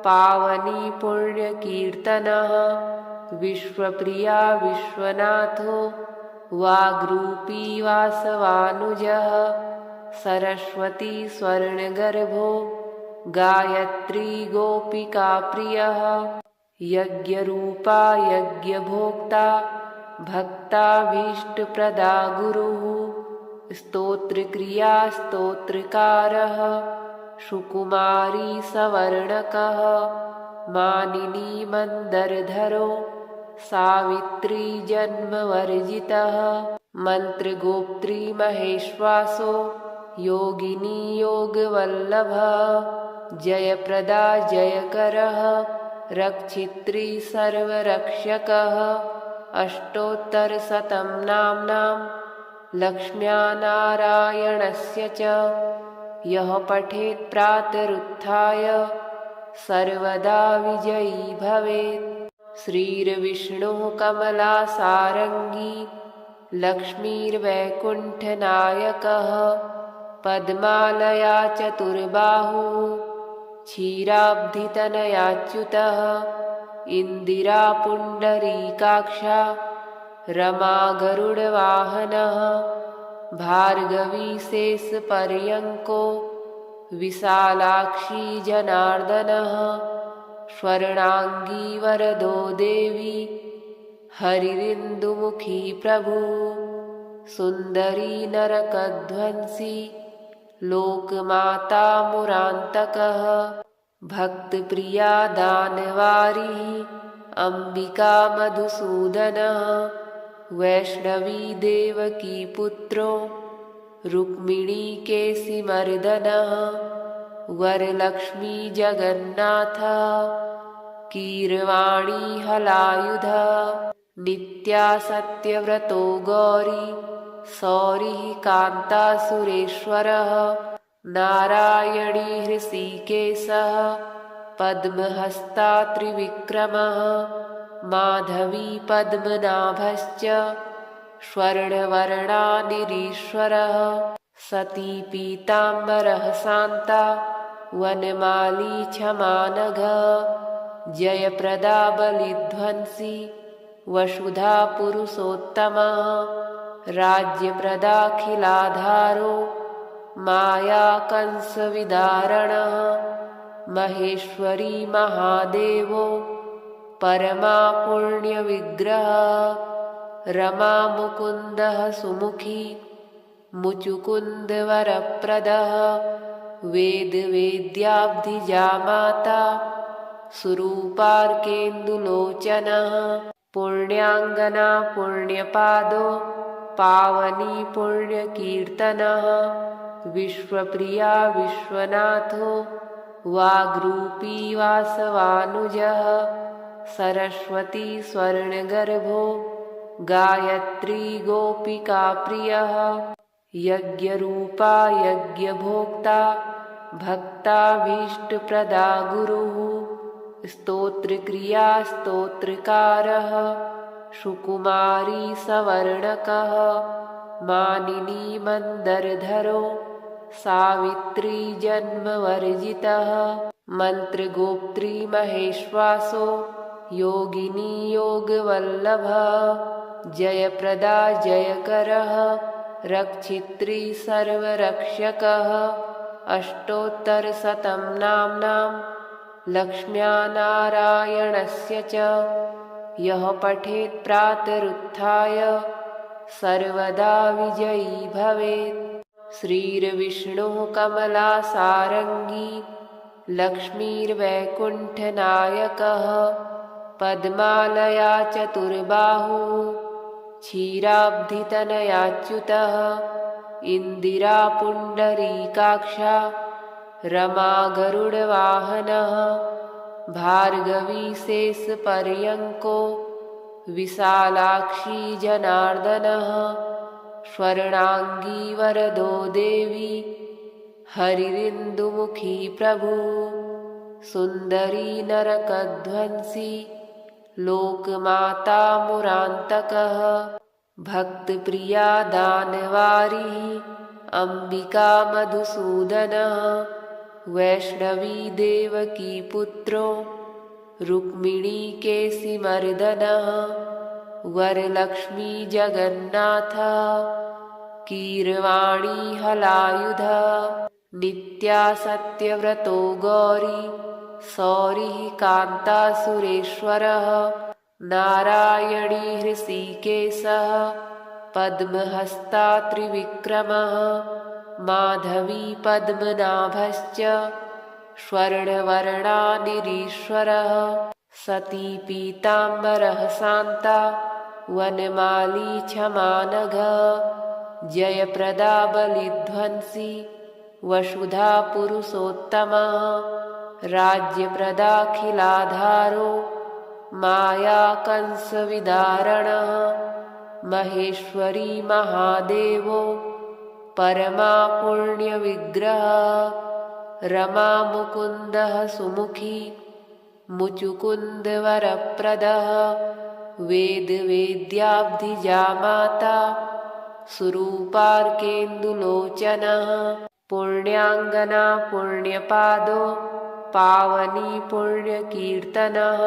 पावनी पुण्यकीर्तनः विश्वप्रिया विश्वनाथो वाग्रूपी वासवानुजः सरस्वती स्वर्णगर्भो गायत्री गोपिकाप्रियः यज्ञरूपा यज्ञभोक्ता भक्ताभीष्टप्रदा गुरुः स्तोत्रक्रिया स्तोत्रकारः सुकुमारी सवर्णकः मानिनी मन्दरधरो सावित्री जन्मवर्जितः मन्त्रगोप्त्री महेश्वासो योगिनी योगवल्लभः जयप्रदा जयकरः रक्षित्री सर्वरक्षकः अष्टोत्तरशतं नाम्नां लक्ष्म्या नारायणस्य च यः पठेत् प्रातरुत्थाय सर्वदा विजयी भवेत्। श्रीर्विष्णुः कमलासारङ्गी लक्ष्मीर्वैकुण्ठनायकः पद्मालया चतुर्बाहुः क्षीराब्धितनयाच्युतः इन्दिरा पुण्डरीकाक्षा रमा गरुडवाहनः भार्गवी शेषपर्यङ्को विशालाक्षी जनार्दनः स्वर्णांगी वरदो देवी हरिरिन्दुमुखी प्रभु सुन्दरी नरकध्वंसी लोकमाता मुरान्तकः भक्तप्रिया दानवारिः अम्बिका मधुसूदनः वैष्णवी देवकी पुत्रो रुक्मिणी केसिमर्दनः वरलक्ष्मी जगन्नाथः कीरवाणी हलायुधः नित्या सत्यव्रतो गौरी सौरिः कान्ता सुरेश्वरः नारायणी हृषीकेशः पद्महस्ता त्रिविक्रमः माधवी पद्मनाभश्च स्वर्णवर्णा निरीश्वरः सती पीताम्बरः शान्ता वनमाली क्षमानघः जयप्रदा बलिध्वंसी वसुधा पुरुषोत्तमः राज्यप्रदाखिलाधारो माया कंसविदारणः महेश्वरी महादेवो परमा पुण्यविग्रहः रमा मुकुन्दः सुमुखी मुचुकुन्दवरप्रदः वेदवेद्याब्धिजा माता सुरूपार्केन्दुलोचनः पुण्याङ्गना पुण्यपादो पावनी पुण्यकीर्तनः विश्वप्रिया विश्वनाथो वाग्रूपी वासवानुजः सरस्वती स्वर्णगर्भो गायत्री गोपिकाप्रियः यज्ञरूपा यज्ञभोक्ता भक्ताभीष्टप्रदा गुरुः स्तोत्रक्रिया स्तोत्रकारः सुकुमारी सवर्णकः मानिनी मन्दरधरो सावित्री जन्मवर्जितः मन्त्रगोप्त्री महेश्वासो योगिनी योगवल्लभः जयप्रदा जयकरः रक्षित्री सर्वरक्षकः अष्टोत्तरशतं नाम्नां लक्ष्म्या नारायणस्य च यः पठेत् प्रातरुत्थाय सर्वदा विजयी भवेत्। श्रीर्विष्णुः कमलासारङ्गी लक्ष्मीर्वैकुण्ठनायकः पद्मालया चतुर्बाहुः क्षीराब्धितनयाच्युतः इन्दिरा पुण्डरीकाक्षा रमा गरुडवाहनः भार्गवी शेषपर्यङ्को विशालाक्षी जनार्दनः स्वर्णाङ्गी वरदो देवी हरिरिन्दुमुखी प्रभु सुन्दरी नरकध्वंसी लोकमाता मुरान्तकः भक्तप्रिया दानवारिः अम्बिका मधुसूदनः वैष्णवी देवकी पुत्रो रुक्मिणी केशिमर्दनः वरलक्ष्मी जगन्नाथः कीरवाणी हलायुधः नित्या सत्यव्रतो गौरी सौरिः कान्तासुरेश्वरः नारायणी हृषीकेशः पद्महस्ता त्रिविक्रमः माधवी पद्मनाभश्च स्वर्णवर्णानिरीश्वरः सती पीताम्बरः शान्ता वनमाली क्षमानघः जयप्रदा बलिध्वंसी वसुधा पुरुषोत्तमः राज्यप्रदाखिलाधारो माया कंसविदारणः महेश्वरी महादेवो परमा पुण्यविग्रहः रमा मुकुन्दः सुमुखी मुचुकुन्दवरप्रदः वेदवेद्याब्धिजा माता सुरूपार्केन्दुलोचनः पुण्याङ्गना पुण्यपादो पावनी पुण्यकीर्तनः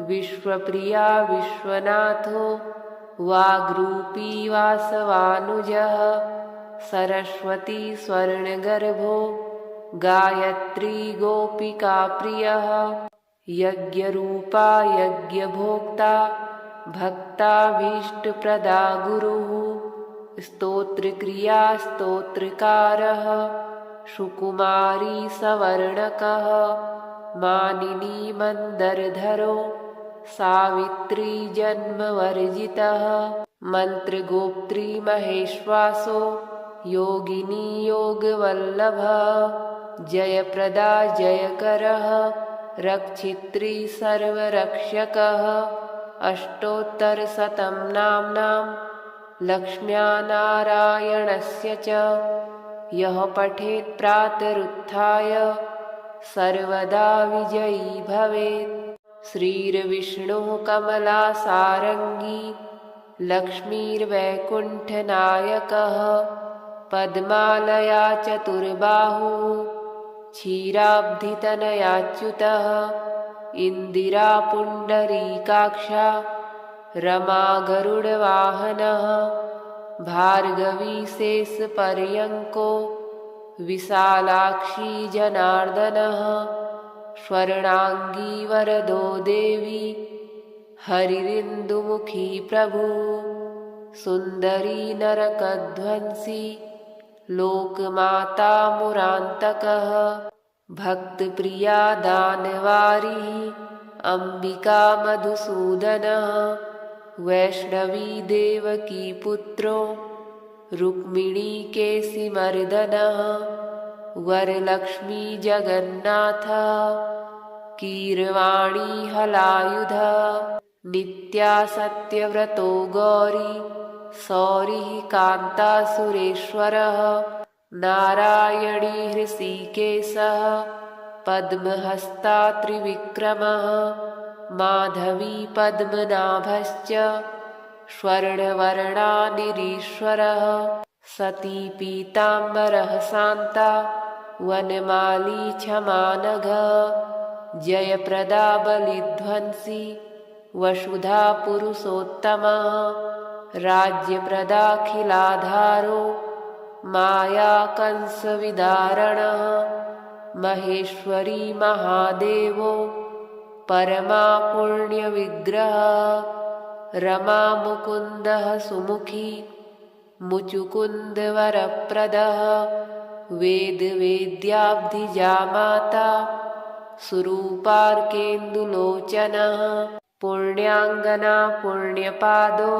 विश्वप्रिया विश्वनाथो वाग्रूपी वासवानुजः सरस्वती स्वर्णगर्भो गायत्री गोपिकाप्रियः यज्ञरूपा यज्ञभोक्ता भक्ताभीष्टप्रदा गुरुः स्तोत्रक्रिया स्तोत्रकारः सुकुमारी सवर्णकः मानिनी मन्दरधरो सावित्री जन्मवर्जितः मन्त्रगोप्त्री महेश्वासो योगिनी योगवल्लभः जयप्रदा जयकरः रक्षित्री सर्वरक्षकः अष्टोत्तरशतं नाम्नां लक्ष्म्या नारायणस्य च यः पठेत् प्रातरुत्थाय सर्वदा विजयी भवेत्। श्रीर्विष्णुः कमलासारङ्गी लक्ष्मीर्वैकुण्ठनायकः पद्मालया चतुर्बाहुः क्षीराब्धितनयाच्युतः इन्दिरा पुण्डरीकाक्षा रमा गरुडवाहनः भार्गवी शेषपर्यङ्को विशालाक्षी जनार्दनः स्वर्णाङ्गी वरदो देवी हरिरिन्दुमुखी प्रभु सुन्दरी नरकध्वंसी लोकमाता मुरान्तकः भक्तप्रिया दानवारिः अम्बिका मधुसूदनः वैष्णवी देवकी पुत्रो रुक्मिणी केशिमर्दनः वरलक्ष्मी जगन्नाथः कीरवाणी हलायुधः नित्या सत्यव्रतो गौरी सौरिः कान्तासुरेश्वरः नारायणी हृषीकेशः पद्महस्ता त्रिविक्रमः माधवी पद्मनाभश्च स्वर्णवर्णानिरीश्वरः सती पीताम्बरः शान्ता वनमाली क्षमानघः जयप्रदा बलिध्वंसी वसुधा पुरुषोत्तमः राज्यप्रदाखिलाधारो माया कंसविदारणः महेश्वरी महादेवो परमा पुण्यविग्रहः रमा मुकुन्दः सुमुखी मुचुकुन्दवरप्रदः वेदवेद्याब्धिजा माता सुरूपार्केन्दुलोचनः पुण्याङ्गना पुण्यपादो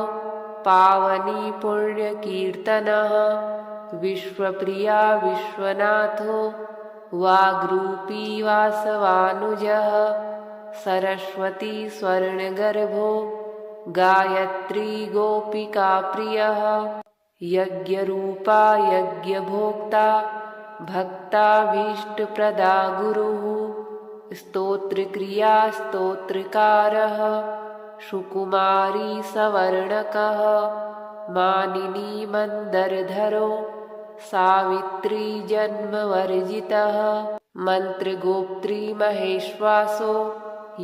पावनी पुण्यकीर्तनः विश्वप्रिया विश्वनाथो वाग्रूपी वासवानुजः सरस्वती स्वर्णगर्भो गायत्री गोपिकाप्रियः यज्ञरूपा यज्ञभोक्ता भक्ताभीष्टप्रदा गुरुः स्तोत्रक्रिया स्तोत्रकारः सुकुमारी सवर्णकः मानिनी मन्दरधरो सावित्री जन्मवर्जितः मन्त्रगोप्त्री महेश्वासो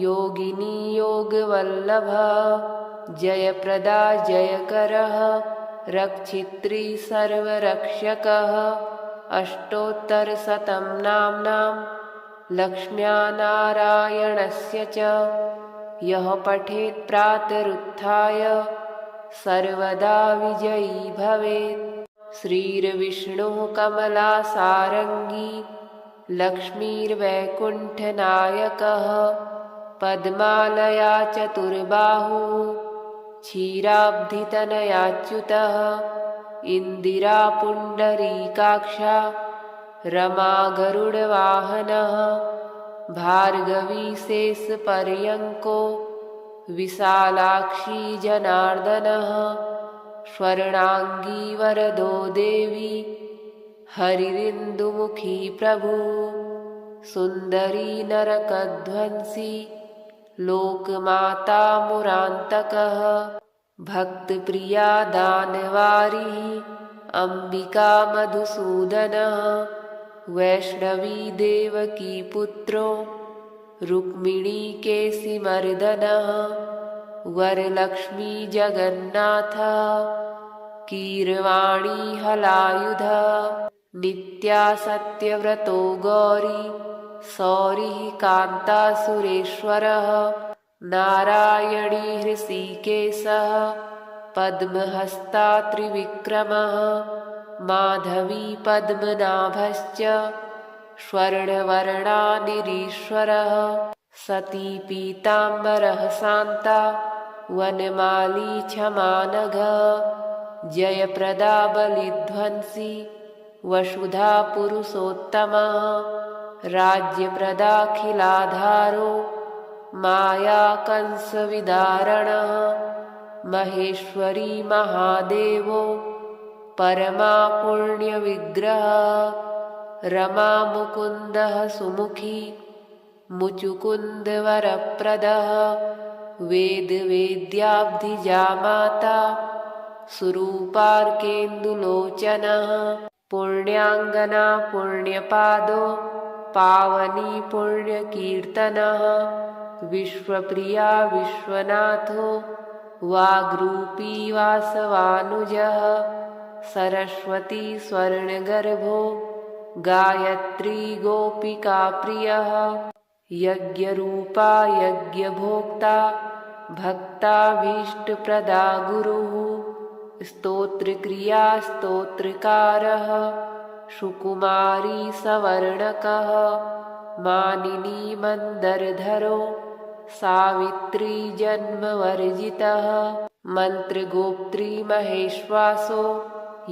योगिनी योगवल्लभः जयप्रदा जयकरः रक्षित्री सर्वरक्षकः अष्टोत्तरशतं नाम्नां लक्ष्म्या नारायणस्य च यः पठेत् प्रातरुत्थाय सर्वदा विजयी भवेत्। श्रीर्विष्णुः कमलासारङ्गी लक्ष्मीर्वैकुण्ठनायकः पद्मालया चतुर्बाहुः क्षीराब्धितनयाच्युतः इन्दिरा पुण्डरीकाक्षा रमा गरुडवाहनः भार्गवी शेषपर्यङ्को विशालाक्षी जनार्दनः स्वर्णाङ्गी वरदो देवी हरिरिन्दुमुखी प्रभु सुन्दरी नरकध्वंसी लोकमाता मुरान्तकः भक्तप्रिया दानवारिः अम्बिका मधुसूदनः वैष्णवी देवकी पुत्रो रुक्मिणी केशिमर्दनः वरलक्ष्मी जगन्नाथः कीरवाणी हलायुधः नित्या सत्यव्रतो गौरी सौरिः कान्तासुरेश्वरः नारायणी हृषीकेशः पद्महस्ता त्रिविक्रमः माधवी पद्मनाभश्च स्वर्णवर्णानिरीश्वरः सती पीताम्बरः शान्ता वनमाली क्षमानघः जयप्रदा बलिध्वंसी वसुधा पुरुषोत्तमः राज्यप्रदाखिलाधारो माया कंसविदारणः महेश्वरी महादेवो परमा पुण्यविग्रहः रमा मुकुन्दः सुमुखी मुचुकुन्दवरप्रदः वेदवेद्याब्धिजा माता सुरूपार्केन्दुलोचनः पुण्याङ्गना पुण्यपादो पावनी पुण्यकीर्तनः विश्वप्रिया विश्वनाथो वाग्रूपी वासवानुजः सरस्वती स्वर्णगर्भो गायत्री गोपिकाप्रियः यज्ञरूपा यज्ञभोक्ता भक्ताभीष्टप्रदा गुरुः स्तोत्रक्रिया स्तोत्रकारः सुकुमारी सवर्णकः मानिनी मन्दरधरो सावित्री जन्मवर्जितः मन्त्रगोप्त्री महेश्वासो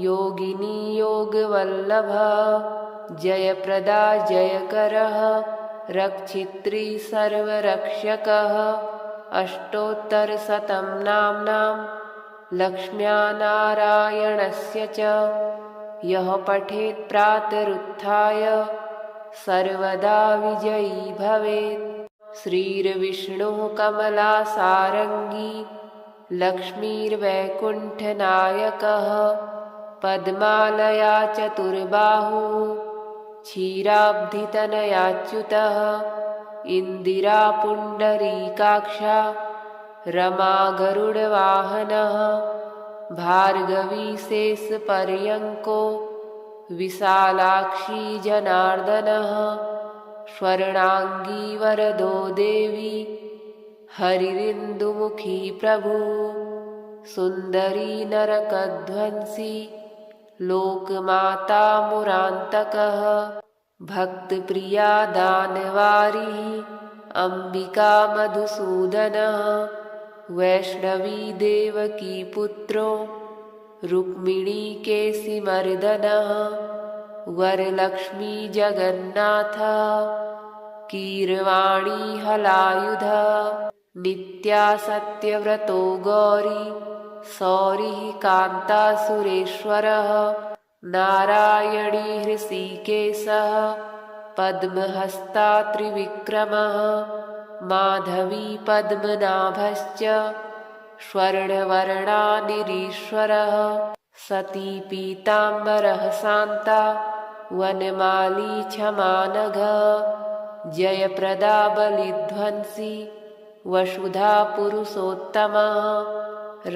योगिनी योगवल्लभः जयप्रदा जयकरः रक्षित्री सर्वरक्षकः अष्टोत्तरशतं नाम्नां लक्ष्म्या नारायणस्य च यः पठेत् प्रातरुत्थाय सर्वदा विजयी भवेत्। श्रीर्विष्णुः कमलासारङ्गी लक्ष्मीर्वैकुण्ठनायकः पद्मालया चतुर्बाहुः क्षीराब्धितनयाच्युतः इन्दिरा पुण्डरीकाक्षा रमा गरुडवाहनः भार्गवी शेषपर्यङ्को विशालाक्षी जनार्दनः स्वर्णाङ्गी वरदो देवी हरिरिन्दुमुखी प्रभु सुन्दरी नरकध्वंसी लोकमाता मुरान्तकः भक्तप्रिया दानवारिः अम्बिका मधुसूदनः वैष्णवी देवकी पुत्रो रुक्मिणी केशिमर्दनः वरलक्ष्मी जगन्नाथः कीरवाणी हलायुधः नित्या सत्यव्रतो गौरी सौरिः कान्तासुरेश्वरः नारायणी हृषीकेशः पद्महस्ता त्रिविक्रमः माधवी पद्मनाभश्च स्वर्णवर्णानिरीश्वरः सती पीताम्बरः शान्ता वनमाली क्षमानघः जयप्रदा बलिध्वंसी वसुधा पुरुषोत्तमः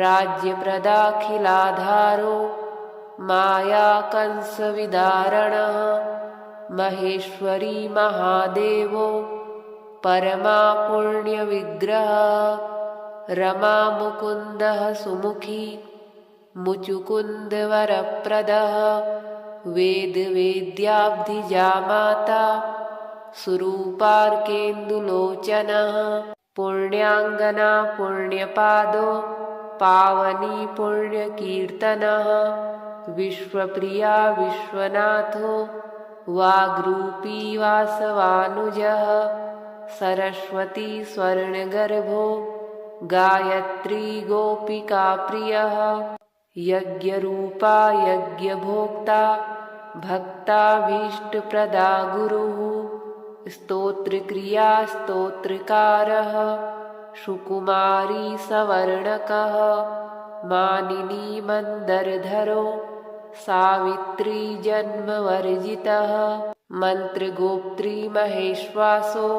राज्यप्रदाखिलाधारो माया कंसविदारणः महेश्वरी महादेवो परमा पुण्यविग्रहः रमा मुकुन्दः सुमुखी मुचुकुन्दवरप्रदः वेदवेद्याब्धिजा माता सुरूपार्केन्दुलोचनः पुण्याङ्गना पुण्यपादो पावनी पुण्यकीर्तनः विश्वप्रिया विश्वनाथो वाग्रूपी वासवानुजः सरस्वती स्वर्णगर्भो गायत्री गोपिकाप्रियः यज्ञरूपा यज्ञभोक्ता भक्ताभीष्टप्रदा गुरुः स्तोत्रक्रिया स्तोत्रकारः सुकुमारी सवर्णकः मानिनी मन्दरधरो सावित्री जन्मवर्जितः मन्त्रगोप्त्री महेश्वासो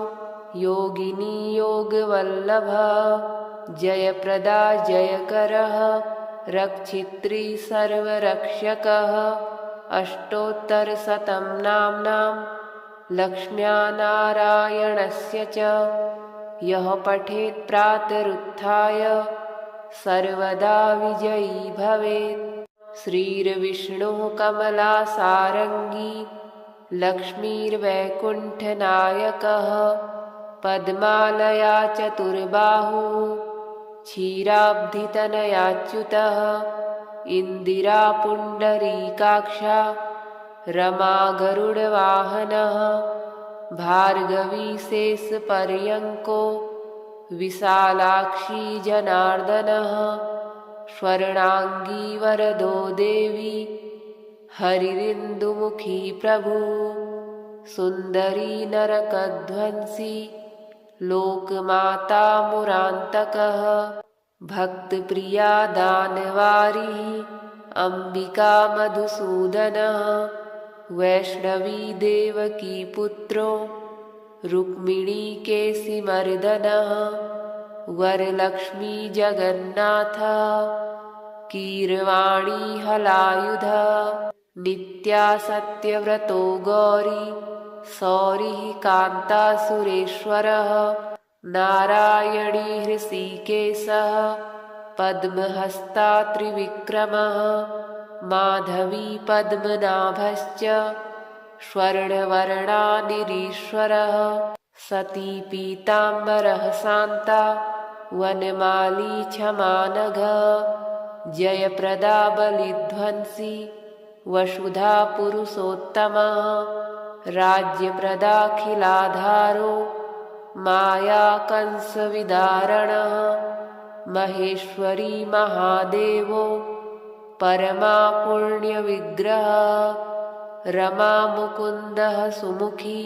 योगिनी योगवल्लभः जयप्रदा जयकरः रक्षित्री सर्वरक्षकः अष्टोत्तरशतं नाम्नां लक्ष्म्या नारायणस्य च यः पठेत् प्रातरुत्थाय सर्वदा विजयी भवेत्। श्रीर्विष्णुः कमलासारङ्गी लक्ष्मीर्वैकुण्ठनायकः पद्मालया चतुर्बाहुः क्षीराब्धितनयाच्युतः इन्दिरा पुण्डरीकाक्षा रमा गरुडवाहनः भार्गवी शेषपर्यङ्को विशालाक्षी जनार्दनः स्वर्णाङ्गी वरदो देवी हरिरिन्दुमुखी प्रभु सुन्दरी नरकध्वंसी लोकमाता मुरान्तकः भक्तप्रिया दानवारिः अम्बिका मधुसूदनः वैष्णवी देवकी पुत्रो रुक्मिणी केशिमर्दनः वरलक्ष्मी जगन्नाथः कीरवाणी हलायुधः नित्या सत्यव्रतो गौरी सौरिः कान्तासुरेश्वरः नारायणी हृषीकेशः पद्महस्ता त्रिविक्रमः माधवी पद्मनाभश्च स्वर्णवर्णानिरीश्वरः सती पीताम्बरः शान्ता वनमाली क्षमानघः जयप्रदा बलिध्वंसी वसुधा पुरुषोत्तमः राज्यप्रदाखिलाधारो माया कंसविदारणः महेश्वरी महादेवो परमा पुण्यविग्रह रमा मुकुन्दः सुमुखी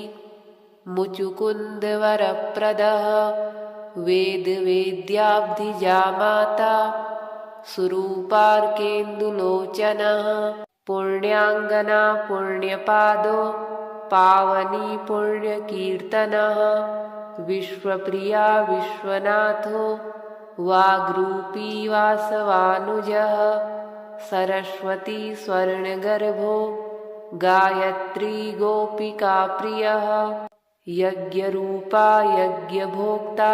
मुचुकुन्दवरप्रदः वेदवेद्याब्धिजामाता सुरूपार्केन्दुलोचनः पुण्याङ्गना पुण्यपादो पावनी पुण्यकीर्तनः विश्वप्रिया विश्वनाथो वाग्रूपी वासवानुजः सरस्वती स्वर्णगर्भो गायत्री गोपिकाप्रियः यज्ञरूपा यज्ञभोक्ता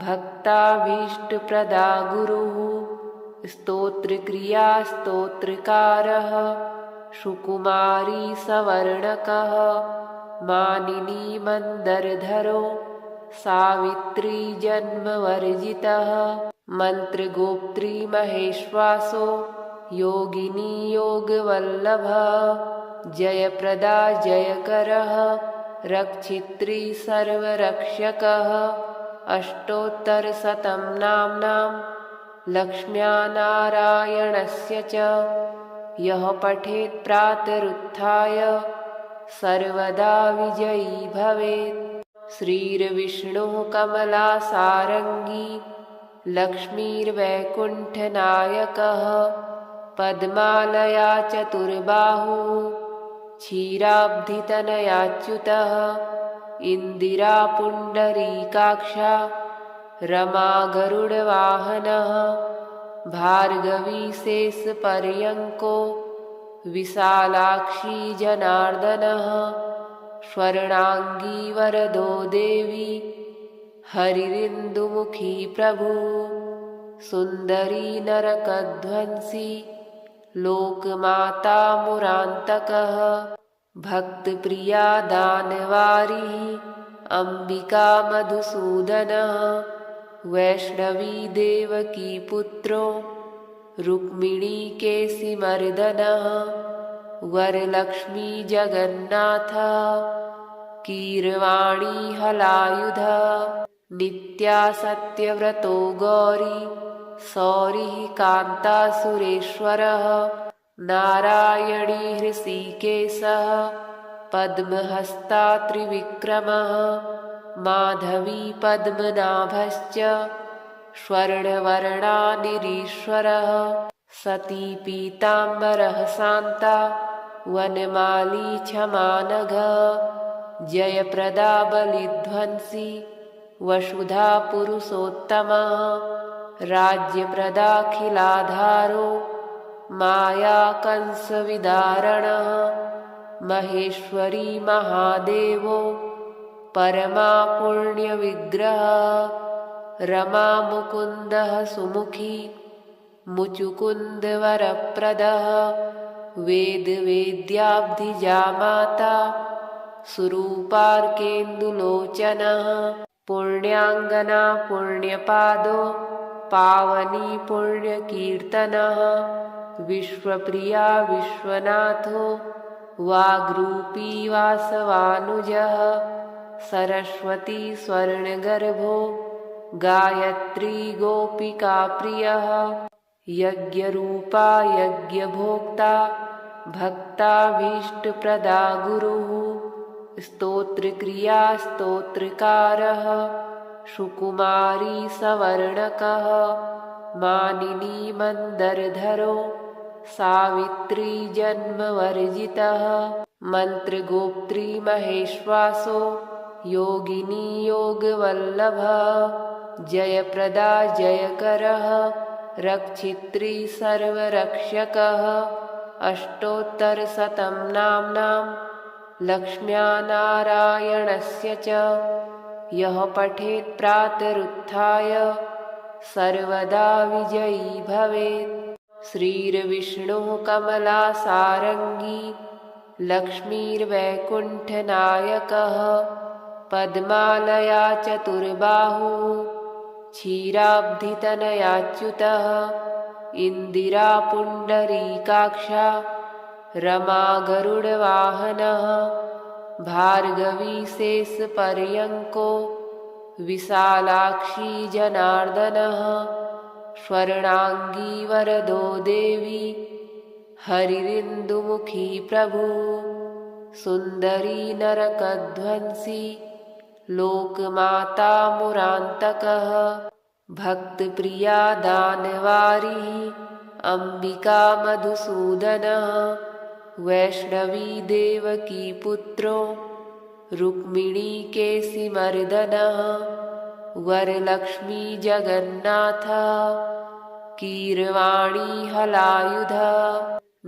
भक्ताभीष्टप्रदा गुरुः स्तोत्रक्रिया स्तोत्रकारः सुकुमारी सवर्णकः मानिनी मन्दरधरो सावित्री जन्मवर्जितः मन्त्रगोप्त्री महेश्वासो योगिनी योगवल्लभः जयप्रदा जयकरः रक्षित्री सर्वरक्षकः अष्टोत्तरशतं नाम्नां लक्ष्म्या नारायणस्य च यः पठेत् प्रातरुत्थाय सर्वदा विजयी भवेत्। श्रीर्विष्णुः कमलासारङ्गी लक्ष्मीर्वैकुण्ठनायकः पद्मालया चतुर्बाहुः क्षीराब्धितनयाच्युतः इन्दिरा पुण्डरीकाक्षा रमा गरुडवाहनः भार्गवी शेषपर्यङ्को विशालाक्षी जनार्दनः स्वर्णाङ्गी वरदो देवी हरिरिन्दुमुखी प्रभु सुन्दरी नरकध्वंसी लोकमाता मुरान्तकः भक्तप्रिया दानवारिः अम्बिका मधुसूदनः वैष्णवी देवकी पुत्रो रुक्मिणी केशिमर्दनः वरलक्ष्मी जगन्नाथः कीरवाणी हलायुधः नित्या सत्यव्रतो गौरी सौरिः कान्तासुरेश्वरः नारायणी हृषीकेशः पद्महस्ता त्रिविक्रमः माधवी पद्मनाभश्च स्वर्णवर्णानिरीश्वरः सती पीताम्बरः शान्ता वनमाली क्षमानघः जयप्रदा बलिध्वंसी वसुधा पुरुषोत्तमः राज्यप्रदाखिलाधारो माया कंसविदारणः महेश्वरी महादेवो परमा पुण्यविग्रहः रमा मुकुन्दः सुमुखी मुचुकुन्दवरप्रदः वेदवेद्याब्धिजामाता सुरूपार्केन्दुलोचनः पुण्याङ्गना पुण्यपादो पावनी पुण्यकीर्तनः विश्वप्रिया विश्वनाथो वाग्रूपी वासवानुजः सरस्वती स्वर्णगर्भो गायत्री गोपिकाप्रियः यज्ञरूपा यज्ञभोक्ता भक्ताभीष्टप्रदा गुरुः स्तोत्रक्रिया स्तोत्रकारः सुकुमारी सवर्णकः मानिनी मन्दरधरो सावित्री जन्मवर्जितः मन्त्रगोप्त्री महेश्वासो योगिनी योगवल्लभः जयप्रदा जयकरः रक्षित्री सर्वरक्षकः अष्टोत्तरशतं नाम्नां लक्ष्म्या नारायणस्य च यः पठेत् प्रातरुत्थाय सर्वदा विजयी भवेत्। श्रीर्विष्णुः कमलासारङ्गी लक्ष्मीर्वैकुण्ठनायकः पद्मालया चतुर्बाहुः क्षीराब्धितनयाच्युतः इन्दिरा पुण्डरीकाक्षा रमा गरुडवाहनः भार्गवी शेषपर्यङ्को विशालाक्षी जनार्दनः स्वर्णांगी वरदो देवी हरिरिन्दुमुखी प्रभु सुन्दरी नरकध्वंसी लोकमाता मुरान्तकः भक्तप्रिया दानवारिः अम्बिका मधुसूदनः वैष्णवी देवकी पुत्रो रुक्मिणी केसिमर्दनः वरलक्ष्मी जगन्नाथः कीरवाणी हलायुधः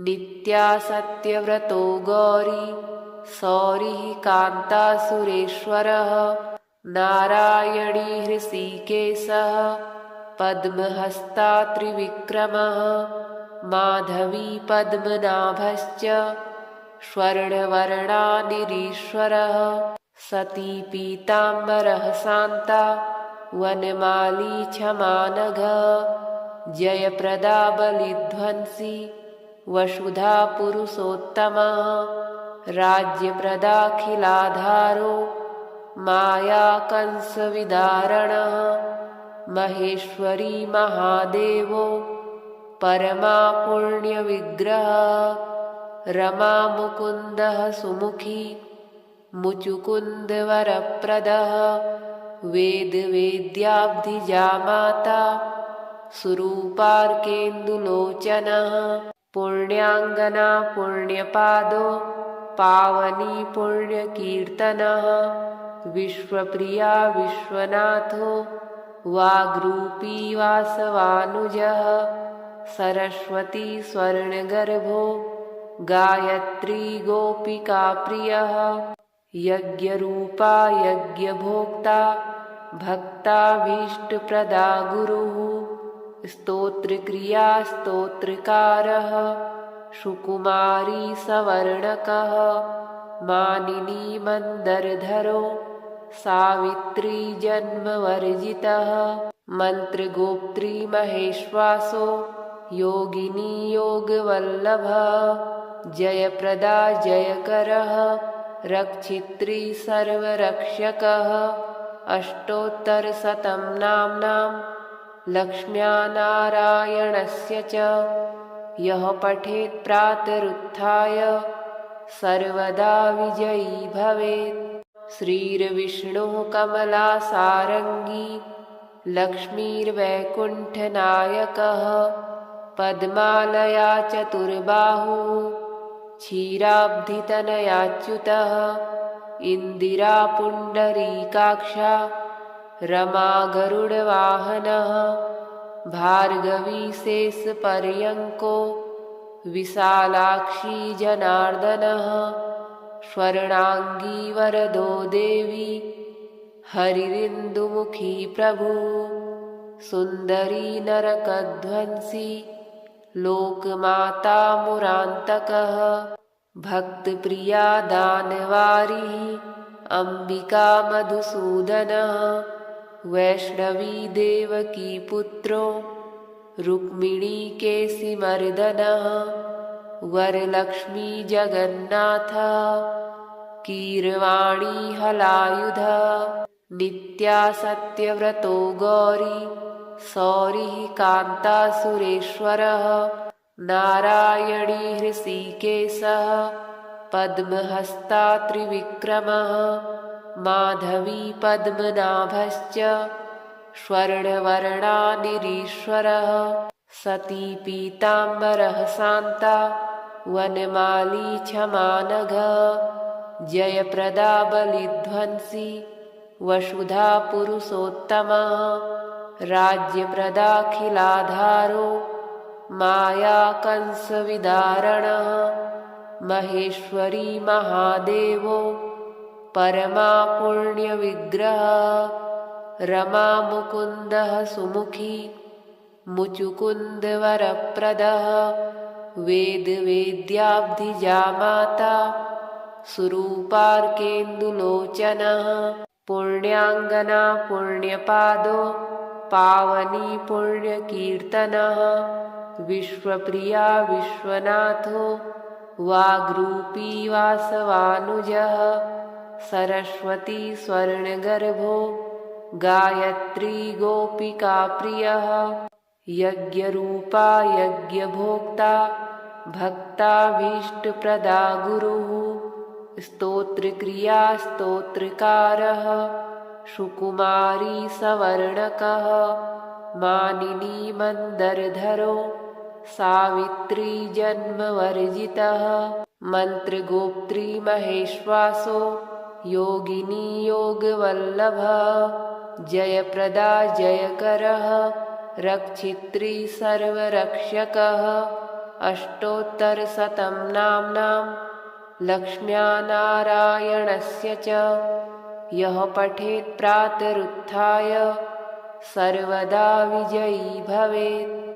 नित्या सत्यव्रतो गौरी सौरिः कान्ता सुरेश्वरः नारायणी हृषीकेशः पद्महस्ता त्रिविक्रमः माधवी पद्मनाभश्च स्वर्णवर्णा निरीश्वरः सती पीताम्बरः शान्ता वनमाली क्षमानघः जयप्रदा बलिध्वंसी वसुधा पुरुषोत्तमः राज्यप्रदाखिलाधारो माया कंसविदारणः महेश्वरी महादेवो परमा पुण्यविग्रहः रमा मुकुन्दः सुमुखी मुचुकुन्दवरप्रदः वेदवेद्याब्धिजा माता सुरूपार्केन्दुलोचनः पुण्याङ्गना पुण्यपादो पावनी पुण्यकीर्तनः विश्वप्रिया विश्वनाथो वाग्रूपी वासवानुजः सरस्वती स्वर्णगर्भो गायत्री गोपिकाप्रियः यज्ञरूपा यज्ञभोक्ता भक्ताभीष्टप्रदा गुरुः स्तोत्रक्रिया स्तोत्रकारः सुकुमारी सवर्णकः मानिनी मन्दरधरो सावित्री जन्मवर्जितः मन्त्रगोप्त्री महेश्वासो योगिनी योगवल्लभः जयप्रदा जयकरः रक्षित्री सर्वरक्षकः अष्टोत्तरशतं नाम्नां लक्ष्म्या नारायणस्य च यः पठेत् प्रातरुत्थाय सर्वदा विजयी भवेत्। श्रीर्विष्णुः कमलासारङ्गी लक्ष्मीर्वैकुण्ठनायकः पद्मालया चतुर्बाहुः क्षीराब्धितनयाच्युतः इन्दिरा पुण्डरीकाक्षा रमा गरुडवाहनः भार्गवी शेषपर्यङ्को विशालाक्षी जनार्दनः स्वर्णांगी वरदो देवी हरिरिन्दुमुखी प्रभु सुन्दरी नरकध्वंसी लोकमाता मुरान्तकः भक्तप्रिया दानवारिः अम्बिका मधुसूदनः वैष्णवी देवकी पुत्रो रुक्मिणी केसिमर्दनः वरलक्ष्मी जगन्नाथः कीरवाणी हलायुधः नित्या सत्यव्रतो गौरी सौरिः कान्ता सुरेश्वरः नारायणी हृषीकेशः पद्महस्ता त्रिविक्रमः माधवी पद्मनाभश्च स्वर्णवर्णा निरीश्वरः सती पीताम्बरः शान्ता वनमाली क्षमानघः जयप्रदा बलिध्वंसी वसुधा पुरुषोत्तमः राज्यप्रदाखिलाधारो माया कंसविदारणः महेश्वरी महादेवो परमा पुण्यविग्रहः रमा मुकुन्दः सुमुखी मुचुकुन्दवरप्रदः वेदवेद्याब्धिजा माता सुरूपार्केन्दुलोचनः पुण्याङ्गना पुण्यपादो पावनी पुण्यकीर्तनः विश्वप्रिया विश्वनाथो वाग्रूपी वासवानुजः सरस्वती स्वर्णगर्भो गायत्री गोपिका प्रियः यज्ञरूपा यज्ञभोक्ता भक्ताभीष्टप्रदा गुरुः स्तोत्रक्रिया स्तोत्रकारः सुकुमारी सवर्णकः मानिनी मन्दरधरो सावित्री जन्मवर्जितः मन्त्रगोप्त्री महेश्वासो योगिनी योगवल्लभः जयप्रदा जयकरः रक्षित्री सर्वरक्षकः अष्टोत्तरशतं नाम्नां लक्ष्म्या नारायणस्य च यः पठेत् प्रातरुत्थाय सर्वदा विजयी भवेत्।